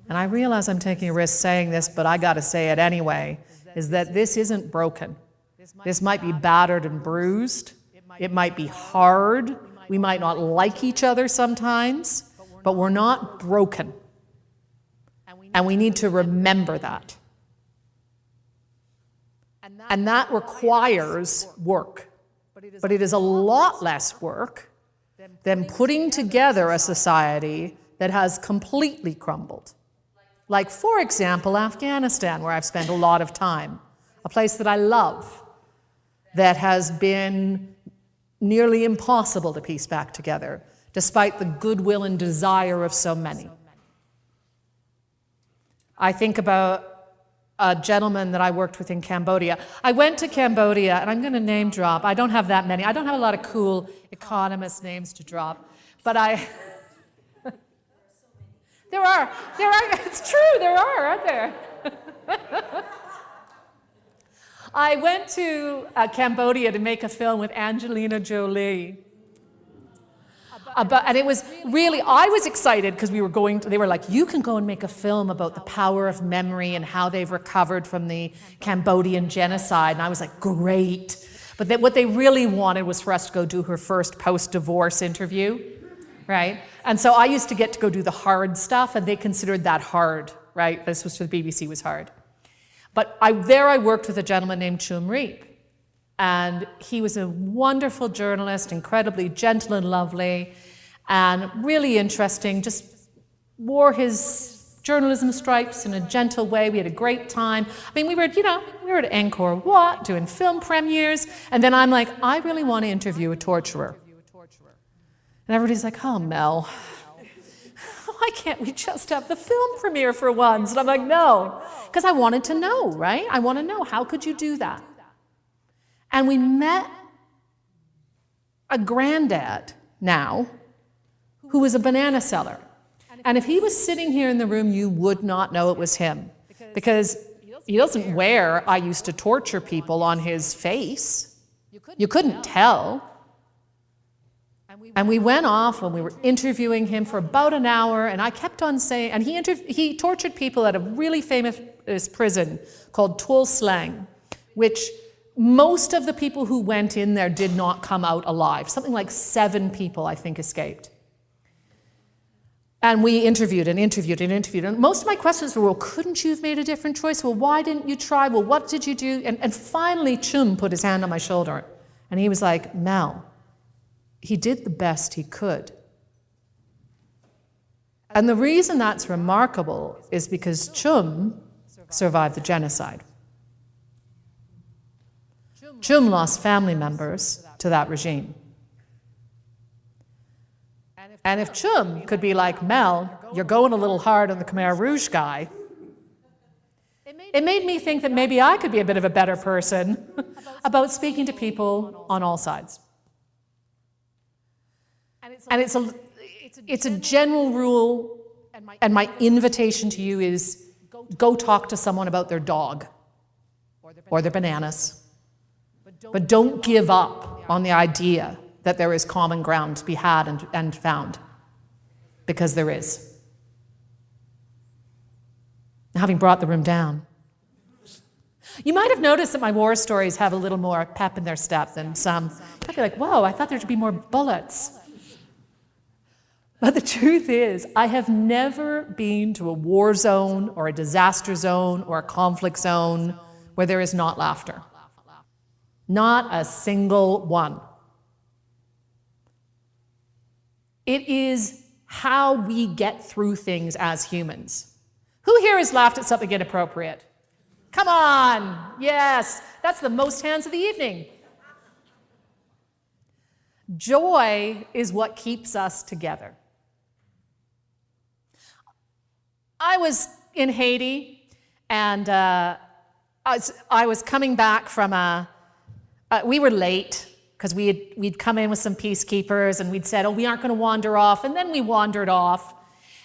and I realize I'm taking a risk saying this, but I got to say it anyway, is that this isn't broken. This might be battered and bruised. It might be hard. We might not like each other sometimes, but we're not broken. And we need to remember that. And that requires work. But it is a lot less work than putting together a society that has completely crumbled. Like, for example, Afghanistan, where I've spent a lot of time, a place that I love, that has been nearly impossible to piece back together, despite the goodwill and desire of so many. I think about a gentleman that I worked with in Cambodia. I went to Cambodia, and I'm going to name drop. I don't have that many. I don't have a lot of cool economist names to drop, but there are, it's true, there are, aren't there? I went to Cambodia to make a film with Angelina Jolie And it was really, I was excited because they were like, you can go and make a film about the power of memory and how they've recovered from the Cambodian genocide. And I was like, great. But what they really wanted was for us to go do her first post-divorce interview, right? And so I used to get to go do the hard stuff, and they considered that hard, right? This was for the BBC, was hard. But I worked with a gentleman named Chum Reap. And he was a wonderful journalist, incredibly gentle and lovely, and really interesting, just wore his journalism stripes in a gentle way. We had a great time. I mean, we were at Angkor Wat doing film premieres, and then I'm like, I really want to interview a torturer. And everybody's like, oh, Mel, why can't we just have the film premiere for once? And I'm like, no, because I wanted to know, right? I want to know, how could you do that? And we met a granddad now who was a banana seller. And if he was sitting here in the room, you would not know it was him, because he doesn't wear "I used to torture people" on his face. You couldn't tell. And we went off and we were interviewing him for about an hour, and I kept on saying, and he tortured people at a really famous prison called Tuol Sleng, which most of the people who went in there did not come out alive. Something like 7 people, I think, escaped. And we interviewed and interviewed and interviewed. And most of my questions were, well, couldn't you have made a different choice? Well, why didn't you try? Well, what did you do? And finally, Chum put his hand on my shoulder. And he was like, Mel, he did the best he could. And the reason that's remarkable is because Chum survived the genocide. Chum lost family members to that regime. And if Chum could be like, Mel, you're going a little hard on the Khmer Rouge guy, it made me think that maybe I could be a bit of a better person about speaking to people on all sides. And it's a general rule, and my invitation to you is go talk to someone about their dog or their bananas. But don't give up on the idea that there is common ground to be had and found, because there is. Having brought the room down, you might have noticed that my war stories have a little more pep in their step than some. I'd be like, whoa, I thought there'd be more bullets. But the truth is, I have never been to a war zone or a disaster zone or a conflict zone where there is not laughter. Not a single one. It is how we get through things as humans. Who here has laughed at something inappropriate? Come on, yes, that's the most hands of the evening. Joy is what keeps us together. I was in Haiti, and I was coming back from we were late, because we'd come in with some peacekeepers, and we'd said, oh, we aren't going to wander off, and then we wandered off.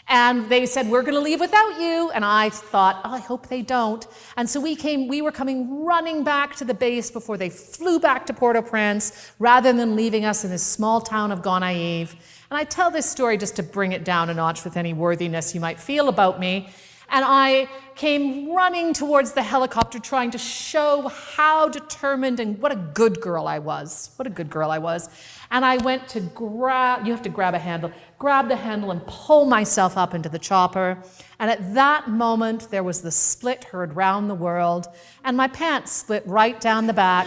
And they said, we're going to leave without you. And I thought, oh, I hope they don't. And so we were coming running back to the base before they flew back to Port-au-Prince, rather than leaving us in this small town of Gonaive. And I tell this story just to bring it down a notch with any worthiness you might feel about me. And I came running towards the helicopter, trying to show how determined and what a good girl I was. What a good girl I was. And I went to you have to grab the handle and pull myself up into the chopper. And at that moment, there was the split heard round the world, and my pants split right down the back.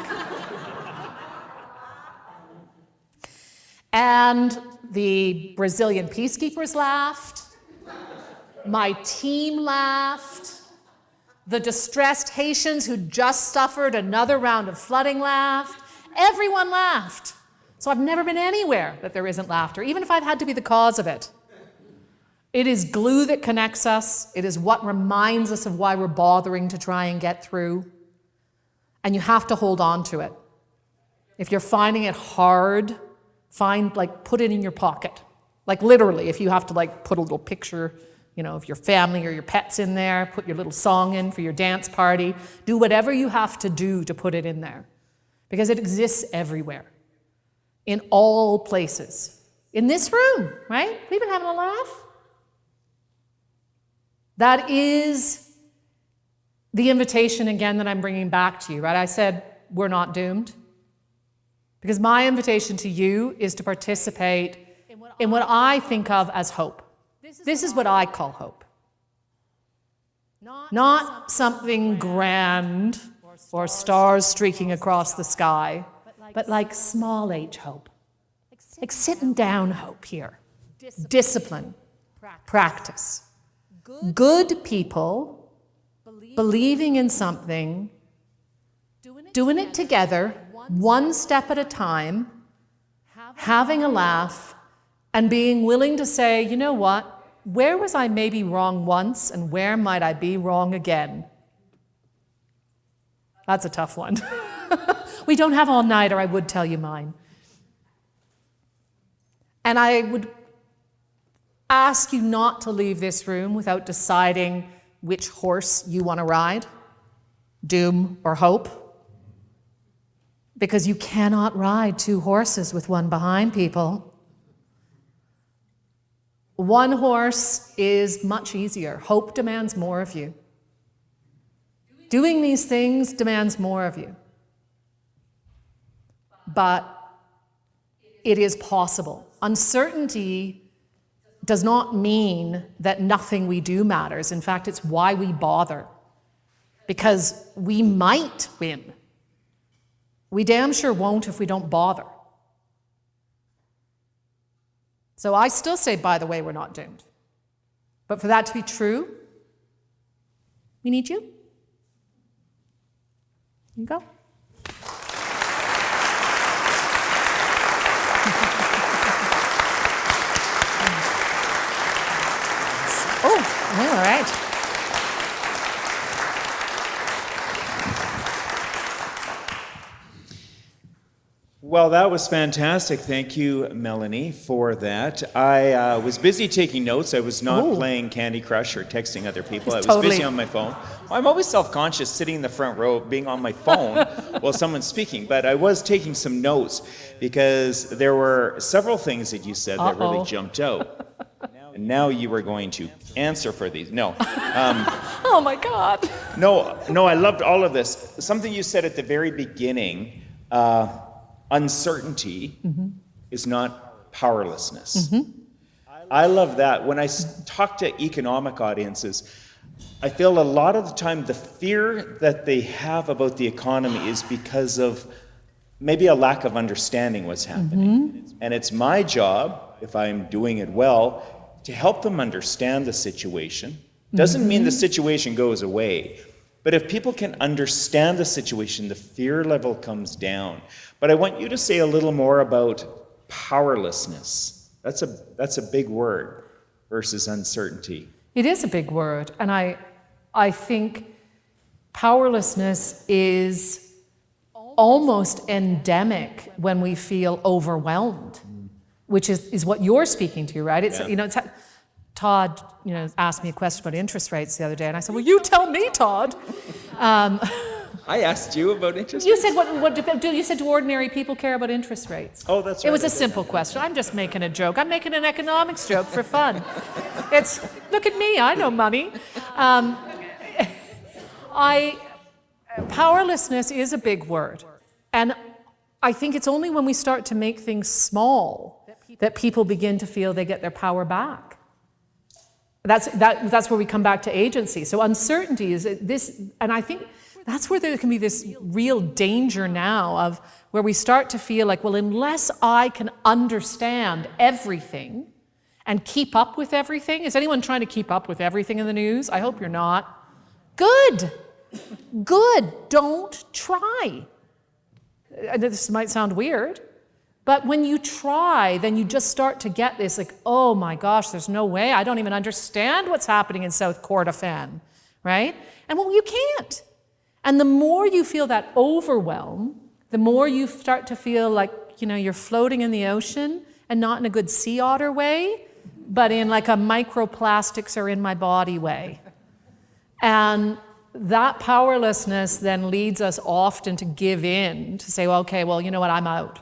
And the Brazilian peacekeepers laughed. My team laughed. The distressed Haitians who just suffered another round of flooding laughed. Everyone laughed. So I've never been anywhere that there isn't laughter, even if I've had to be the cause of it. It is glue that connects us. It is what reminds us of why we're bothering to try and get through. And you have to hold on to it. If you're finding it hard, put it in your pocket. Like literally, if you have to put a little picture, of your family or your pets in there, put your little song in for your dance party, do whatever you have to do to put it in there. Because it exists everywhere. In all places. in this room, right? We've been having a laugh. That is the invitation again that I'm bringing back to you, right? I said we're not doomed. Because my invitation to you is to participate in what I think of as hope. This is what I call hope. Not something grand or stars streaking across the sky, but like small h hope. Like sitting down hope here. Discipline, practice. Good people believing in something, doing it together, one step at a time, having a laugh, and being willing to say, you know what, where was I maybe wrong once, and where might I be wrong again? That's a tough one. We don't have all night, or I would tell you mine. And I would ask you not to leave this room without deciding which horse you want to ride, doom or hope. Because you cannot ride two horses with one behind, people. One horse is much easier. Hope demands more of you. Doing these things demands more of you. But it is possible. Uncertainty does not mean that nothing we do matters. In fact, it's why we bother. Because we might win. We damn sure won't if we don't bother. So I still say, by the way, we're not doomed. But for that to be true, we need you. Here you go. Oh, all right. Well, that was fantastic. Thank you, Melanie, for that. I was busy taking notes. I was not playing Candy Crush or texting other people. I was busy on my phone. I'm always self-conscious sitting in the front row, being on my phone while someone's speaking. But I was taking some notes because there were several things that you said that really jumped out. And now you were going to answer for these. No. Oh, my God. No, I loved all of this. Something you said at the very beginning, uncertainty is not powerlessness. I love that. When I talk to economic audiences, I feel a lot of the time the fear that they have about the economy is because of maybe a lack of understanding what's happening. And it's my job, if I'm doing it well, to help them understand the situation. Doesn't mean the situation goes away. But if people can understand the situation, the fear level comes down. But I want you to say a little more about powerlessness. That's a big word versus uncertainty. It is a big word. And I think powerlessness is almost endemic when we feel overwhelmed, which is what you're speaking to, right? It's it's Todd, asked me a question about interest rates the other day, and I said, "Well, you tell me, Todd." I asked you about interest You rates? said, you said, do ordinary people care about interest rates? Oh, that's right. It was a simple question. I'm just making a joke. I'm making an economics joke for fun. Look at me, I know money. Powerlessness is a big word. And I think it's only when we start to make things small that people begin to feel they get their power back. That's where we come back to agency. So uncertainty is this, and I think that's where there can be this real danger now of where we start to feel like, well, unless I can understand everything and keep up with everything. Is anyone trying to keep up with everything in the news? I hope you're not. Good. Don't try. This might sound weird, but when you try, then you just start to get this like, oh my gosh, there's no way. I don't even understand what's happening in South Kordofan, right? And well, you can't. And the more you feel that overwhelm, the more you start to feel like, you're floating in the ocean, and not in a good sea otter way, but in like a microplastics are in my body way. And that powerlessness then leads us often to give in, to say, well, okay, well, you know what, I'm out.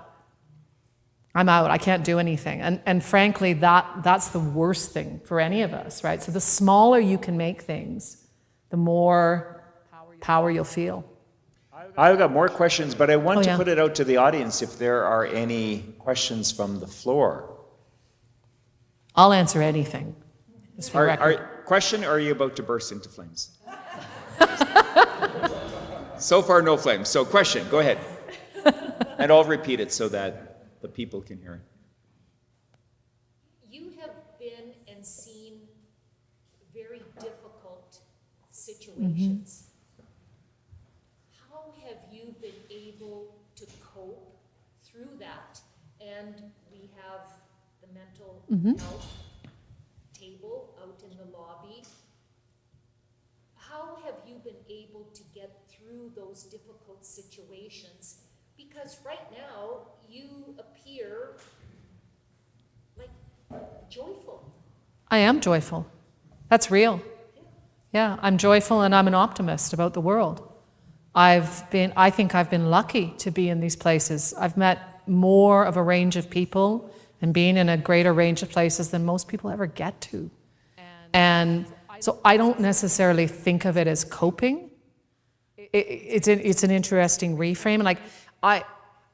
I'm out. I can't do anything. And frankly, that's the worst thing for any of us, right? So the smaller you can make things, the more power you'll feel. I've got more questions, but I want to yeah. put it out to the audience if there are any questions from the floor. I'll answer anything. Just for the record. Question, or are you about to burst into flames? So far, no flames. So question, go ahead. And I'll repeat it so that the people can hear it. You have been and seen very difficult situations. How have you been able to cope through that? And we have the mental health table out in the lobby. How have you been able to get through those difficult situations? Because right now, you appear like joyful. I am joyful. That's real. Yeah, I'm joyful and I'm an optimist about the world. I think I've been lucky to be in these places. I've met more of a range of people and been in a greater range of places than most people ever get to. And so I don't necessarily think of it as coping. It's an interesting reframe. And like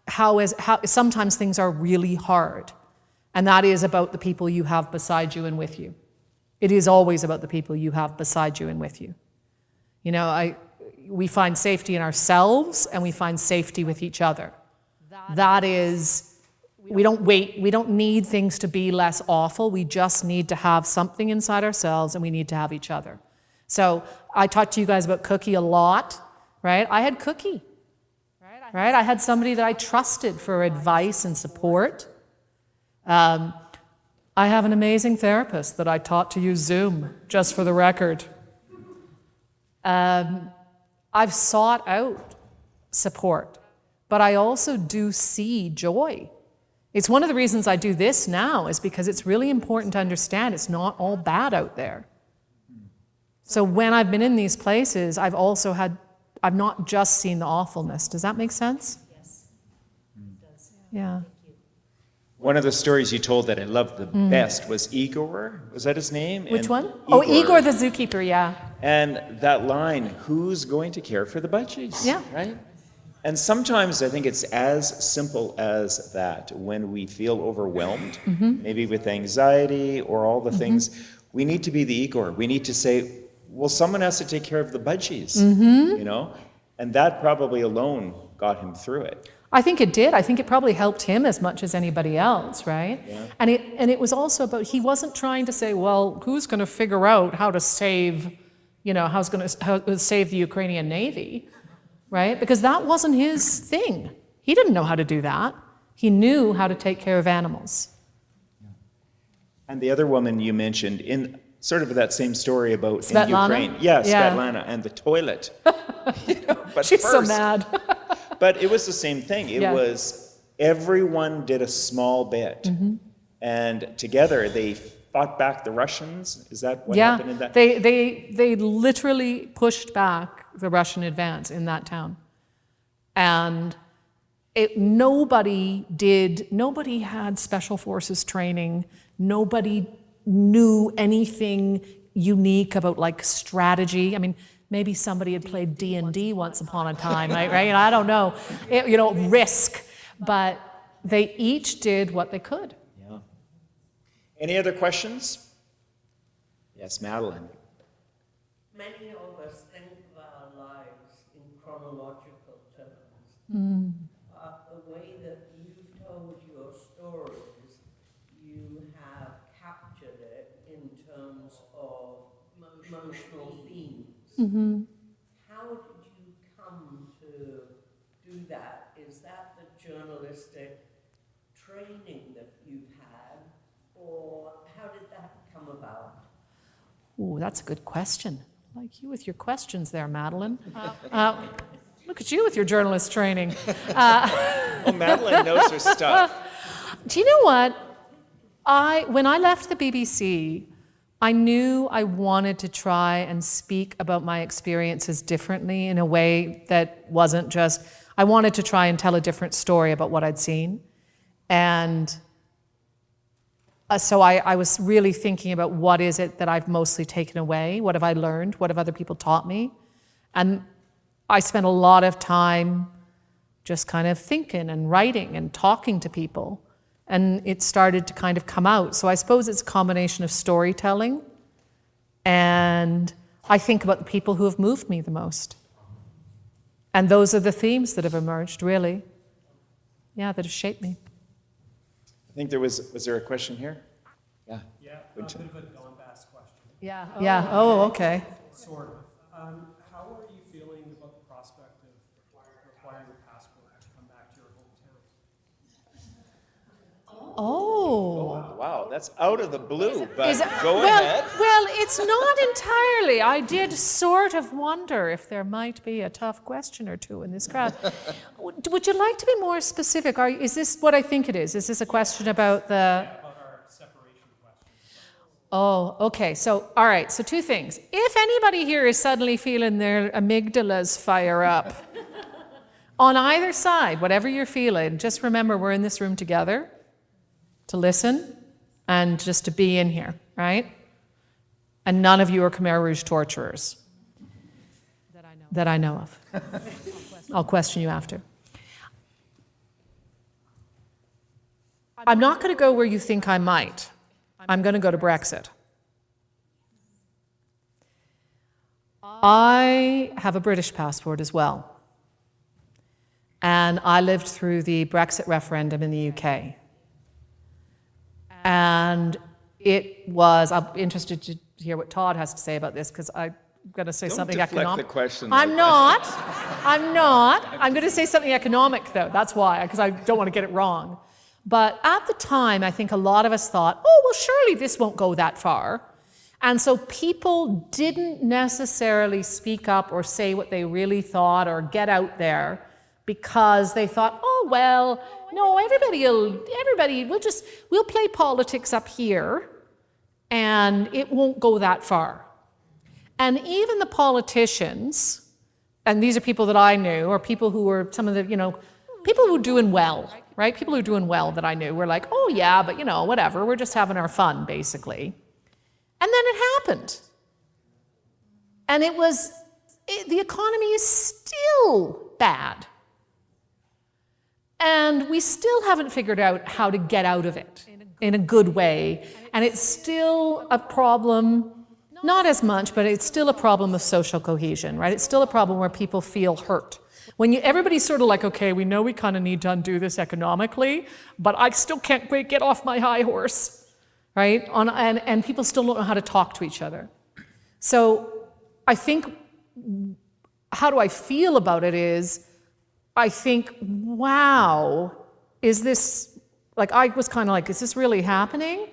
how sometimes things are really hard, and that is about the people you have beside you and with you. It is always about the people you have beside you and with you. You know, we find safety in ourselves and we find safety with each other. That is, we don't need things to be less awful. We just need to have something inside ourselves and we need to have each other. So I talked to you guys about Cookie a lot, right? I had Cookie, right? I had somebody that I trusted for advice and support. I have an amazing therapist that I taught to use Zoom, just for the record. I've sought out support, but I also do see joy. It's one of the reasons I do this now, is because it's really important to understand it's not all bad out there. So when I've been in these places, I've not just seen the awfulness. Does that make sense? Yes, it does. Yeah. One of the stories you told that I loved the best was Igor. Was that his name? Which one? Oh, Igor the zookeeper, yeah. And that line, who's going to care for the budgies? Yeah. Right? And sometimes I think it's as simple as that. When we feel overwhelmed, maybe with anxiety or all the things, we need to be the Igor. We need to say, well, someone has to take care of the budgies, you know? And that probably alone got him through it. I think it did. I think it probably helped him as much as anybody else, right? Yeah. And it was also about, he wasn't trying to say, well, who's going to figure out how to save, how to save the Ukrainian Navy, right? Because that wasn't his thing. He didn't know how to do that. He knew how to take care of animals. And the other woman you mentioned in sort of that same story about Svetlana? in Ukraine. Yeah, Svetlana, and the toilet. But She's so mad. But it was the same thing. It was everyone did a small bit. And together they fought back the Russians. Is that what happened in that? They literally pushed back the Russian advance in that town. And nobody had special forces training. Nobody knew anything unique about like strategy. I mean, maybe somebody had played D&D once upon a time, right? I don't know. Risk. But they each did what they could. Yeah. Any other questions? Yes, Madeline. Many of us think of our lives in chronological terms. The way that you've told your stories, you have captured it in terms of emotional themes. How did you come to do that? Is that the journalistic training that you've had, or how did that come about? Ooh, that's a good question. I like you with your questions there, Madeline. Look at you with your journalist training. Oh, Madeline knows her stuff. Do you know what? When I left the BBC, I knew I wanted to try and speak about my experiences differently in a way that wasn't just, I wanted to try and tell a different story about what I'd seen. And so I was really thinking about what is it that I've mostly taken away? What have I learned? What have other people taught me? And I spent a lot of time just kind of thinking and writing and talking to people. And it started to kind of come out. So I suppose it's a combination of storytelling, and I think about the people who have moved me the most. And those are the themes that have emerged, really. Yeah, that have shaped me. I think was there a question here? Yeah. Yeah, a bit of a Donbass question. Yeah. Yeah. Oh, okay. Sort of. How are you feeling about the prospect of requiring a passport to come back to your hometown? Oh. Wow, that's out of the blue, but Is it- go well, ahead. Well, it's not entirely. I did sort of wonder if there might be a tough question or two in this crowd. Would you like to be more specific? Is this what I think it is? Is this a question about the... About our separation question. Oh, okay. So, all right. So two things. If anybody here is suddenly feeling their amygdalas fire up, on either side, whatever you're feeling, just remember we're in this room together to listen and just to be in here, right? And none of you are Khmer Rouge torturers that I know of. I'll question you after. I'm not going to go where you think I might. I'm going to go to Brexit. I have a British passport as well. And I lived through the Brexit referendum in the UK. And I'm interested to hear what Todd has to say about this, because I'm going to say something deflect economic. the question I'm like not. I'm going to say something economic, though. That's why, because I don't want to get it wrong. But at the time, I think a lot of us thought, oh, well, surely this won't go that far. And so people didn't necessarily speak up or say what they really thought or get out there, because they thought, oh, well, no, we'll play politics up here, and it won't go that far. And even the politicians, and these are people that I knew, or people who were some of the, people who were doing well, right? People who were doing well that I knew were like, oh yeah, but whatever, we're just having our fun, basically. And then it happened. And the economy is still bad. And we still haven't figured out how to get out of it in a good way. And it's still a problem, not as much, but it's still a problem of social cohesion, right? It's still a problem where people feel hurt. When everybody's sort of like, okay, we know we kind of need to undo this economically, but I still can't get off my high horse, right? And people still don't know how to talk to each other. So I think, how do I feel about it is, I think, wow, is this, I was kind of like, is this really happening?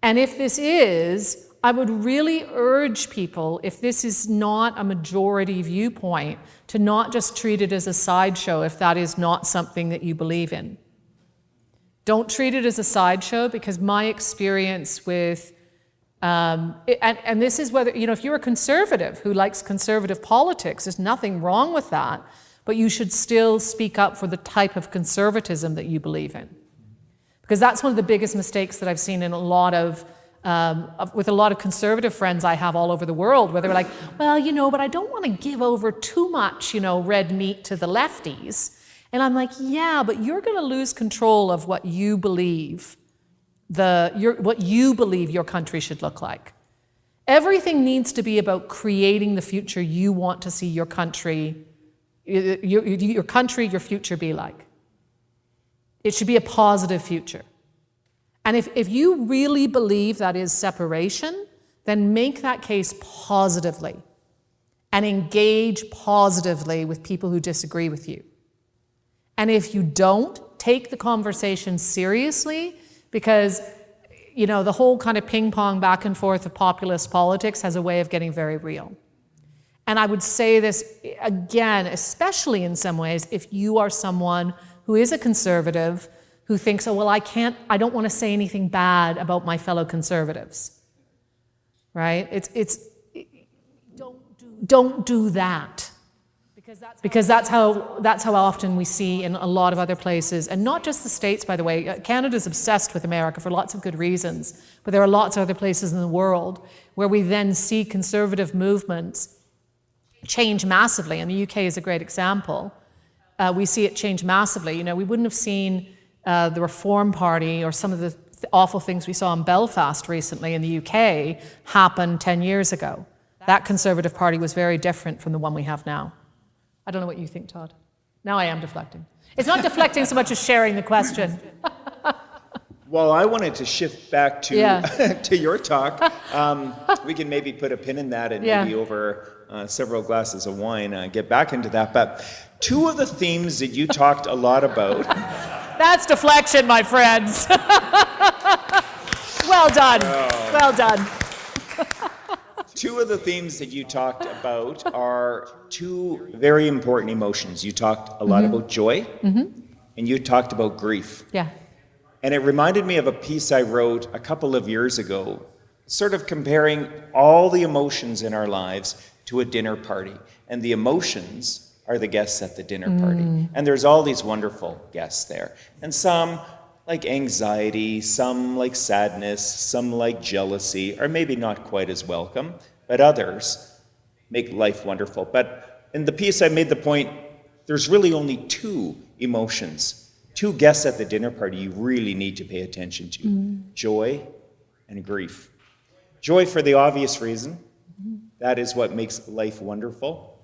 And if this is, I would really urge people, if this is not a majority viewpoint, to not just treat it as a sideshow if that is not something that you believe in. Don't treat it as a sideshow, because my experience with, and this is whether, if you're a conservative who likes conservative politics, there's nothing wrong with that. But you should still speak up for the type of conservatism that you believe in. Because that's one of the biggest mistakes that I've seen in with a lot of conservative friends I have all over the world, where they're like, well, but I don't want to give over too much, red meat to the lefties. And I'm like, yeah, but you're going to lose control of what you believe, what you believe your country should look like. Everything needs to be about creating the future you want to see your country, your future be like. It should be a positive future. And if you really believe that is separation, then make that case positively and engage positively with people who disagree with you. And if you don't, take the conversation seriously, because the whole kind of ping pong back and forth of populist politics has a way of getting very real. And I would say this again, especially in some ways, if you are someone who is a conservative who thinks, oh, well, I don't want to say anything bad about my fellow conservatives, right? Don't do that, Because that's how often we see in a lot of other places, and not just the States, by the way. Canada's obsessed with America for lots of good reasons, but there are lots of other places in the world where we then see conservative movements change massively, and the UK is a great example. We see it change massively. You know, we wouldn't have seen the Reform Party or some of the awful things we saw in Belfast recently in the UK happen 10 years ago. That Conservative Party was very different from the one we have now. I don't know what you think, Todd. Now I am deflecting. It's not deflecting so much as sharing the question. Well, I wanted to shift back to Yeah. to your talk. We can maybe put a pin in that and maybe over several glasses of wine get back into that. But two of the themes that you talked a lot about. That's deflection, my friends. Well done. Well done. Two of the themes that you talked about are two very important emotions. You talked a lot about joy, and you talked about grief. Yeah. And it reminded me of a piece I wrote a couple of years ago, sort of comparing all the emotions in our lives to a dinner party. And the emotions are the guests at the dinner party. And there's all these wonderful guests there. And some like anxiety, some like sadness, some like jealousy, are maybe not quite as welcome, but others make life wonderful. But in the piece I made the point, there's really only two emotions, two guests at the dinner party you really need to pay attention to, joy and grief. Joy for the obvious reason, that is what makes life wonderful.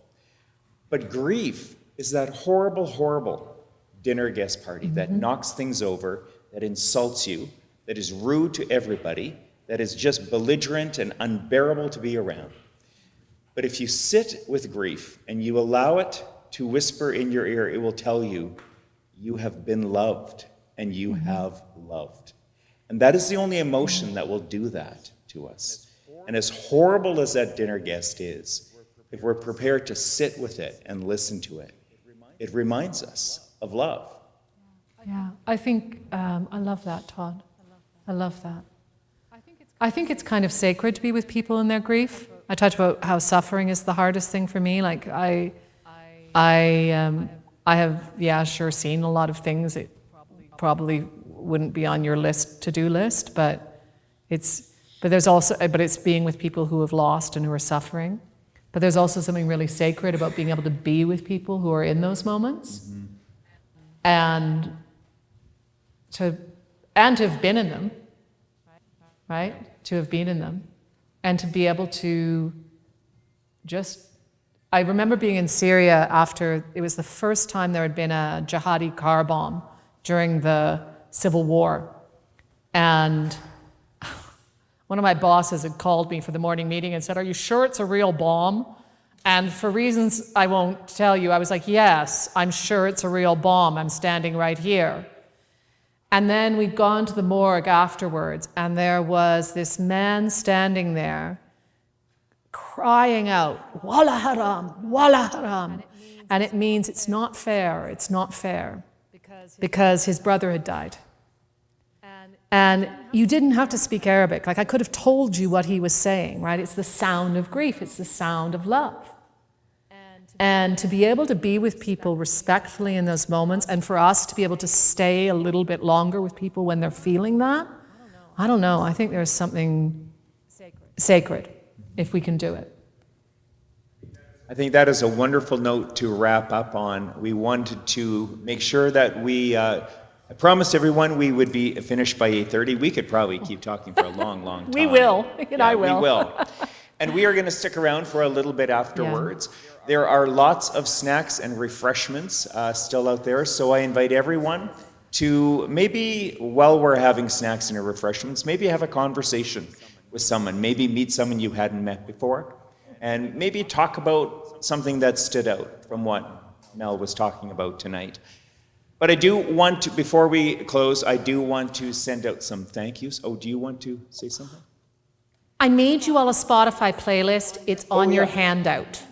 But grief is that horrible, horrible dinner guest party that knocks things over, that insults you, that is rude to everybody, that is just belligerent and unbearable to be around. But if you sit with grief and you allow it to whisper in your ear, it will tell you, you have been loved and you have loved. And that is the only emotion that will do that to us. And as horrible as that dinner guest is, if we're prepared to sit with it and listen to it, it reminds us of love. Yeah, I think, I love that, Todd. I love that. I think it's kind of sacred to be with people in their grief. I talked about how suffering is the hardest thing for me. Like, I have, sure, seen a lot of things that probably wouldn't be on your to-do list, but it's being with people who have lost and who are suffering. But there's also something really sacred about being able to be with people who are in those moments, and to have been in them, right? To have been in them, and to be able to I remember being in Syria after, it was the first time there had been a jihadi car bomb during the civil war. And one of my bosses had called me for the morning meeting and said, "Are you sure it's a real bomb?" And for reasons I won't tell you, I was like, "Yes, I'm sure it's a real bomb. I'm standing right here." And then we'd gone to the morgue afterwards, and there was this man standing there crying out, "Wala haram, wala haram." And it means it's not fair, because his brother had died. And you didn't have to speak Arabic. Like, I could have told you what he was saying, right? It's the sound of grief. It's the sound of love. And to be able to be with people respectfully in those moments, and for us to be able to stay a little bit longer with people when they're feeling that, I don't know. I think there's something sacred if we can do it. I think that is a wonderful note to wrap up on. We wanted to make sure that I promised everyone we would be finished by 8:30. We could probably keep talking for a long, long time. We will, and I will. We will. And we are going to stick around for a little bit afterwards. Yeah. There are lots of snacks and refreshments still out there, so I invite everyone to maybe, while we're having snacks and refreshments, maybe have a conversation with someone, maybe meet someone you hadn't met before, and maybe talk about something that stood out from what Mel was talking about tonight. But I do want to, before we close, I do want to send out some thank yous. Oh, do you want to say something? I made you all a Spotify playlist. It's on your handout.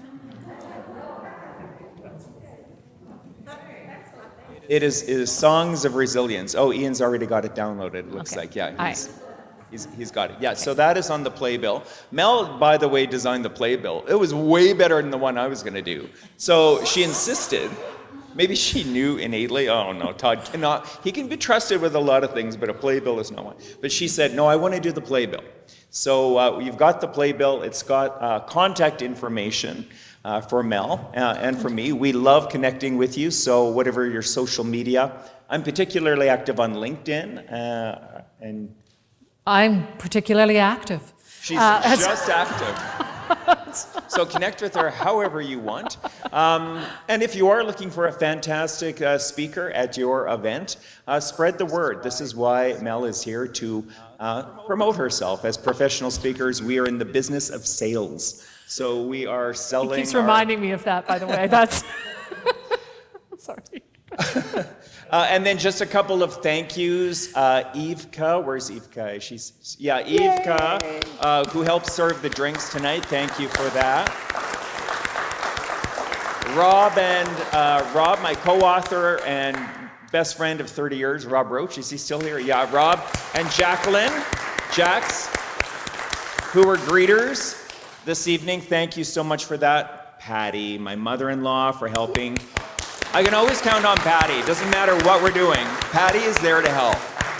It is Songs of Resilience. Oh, Ian's already got it downloaded, it looks like. Yeah. He's got it. Yeah, so that is on the playbill. Mel, by the way, designed the playbill. It was way better than the one I was going to do. So she insisted. Maybe she knew innately, oh no, Todd cannot. He can be trusted with a lot of things, but a playbill is not one. But she said, no, I want to do the playbill. So you've got the playbill. It's got contact information for Mel and for me. We love connecting with you, so whatever your social media. I'm particularly active on LinkedIn, and I'm particularly active. she's just active. So connect with her however you want. And if you are looking for a fantastic speaker at your event, spread the word. This is why Mel is here to promote herself. As professional speakers, we are in the business of sales. So we are selling. He keeps reminding me of that, by the way. That's sorry. And then just a couple of thank yous. Evka, where's Evka? Evka, who helped serve the drinks tonight. Thank you for that. Rob, my co-author and best friend of 30 years, Rob Roach. Is he still here? Yeah, Rob. And Jacqueline, Jax, who were greeters this evening. Thank you so much for that. Patty, my mother-in-law, for helping. I can always count on Patty. It doesn't matter what we're doing. Patty is there to help,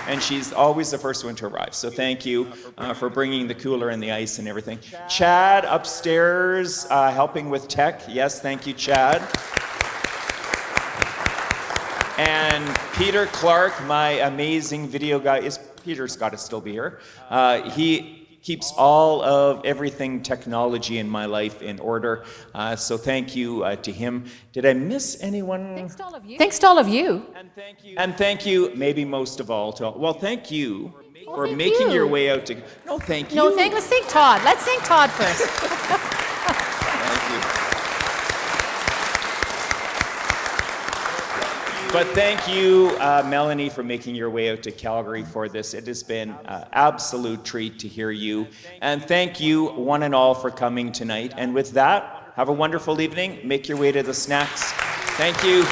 and she's always the first one to arrive. So thank you for bringing the cooler and the ice and everything. Chad upstairs helping with tech. Yes, thank you, Chad. And Peter Clark, my amazing video guy. Peter's got to still be here. He keeps all of everything technology in my life in order. So thank you to him. Did I miss anyone? Thanks to all of you. Thanks to all of you. And thank you, maybe most of all, thank you for making your way out to. No, thank you. Let's thank Todd. Let's thank Todd first. Thank you. But thank you, Melanie, for making your way out to Calgary for this. It has been an absolute treat to hear you. And thank you, one and all, for coming tonight. And with that, have a wonderful evening. Make your way to the snacks. Thank you.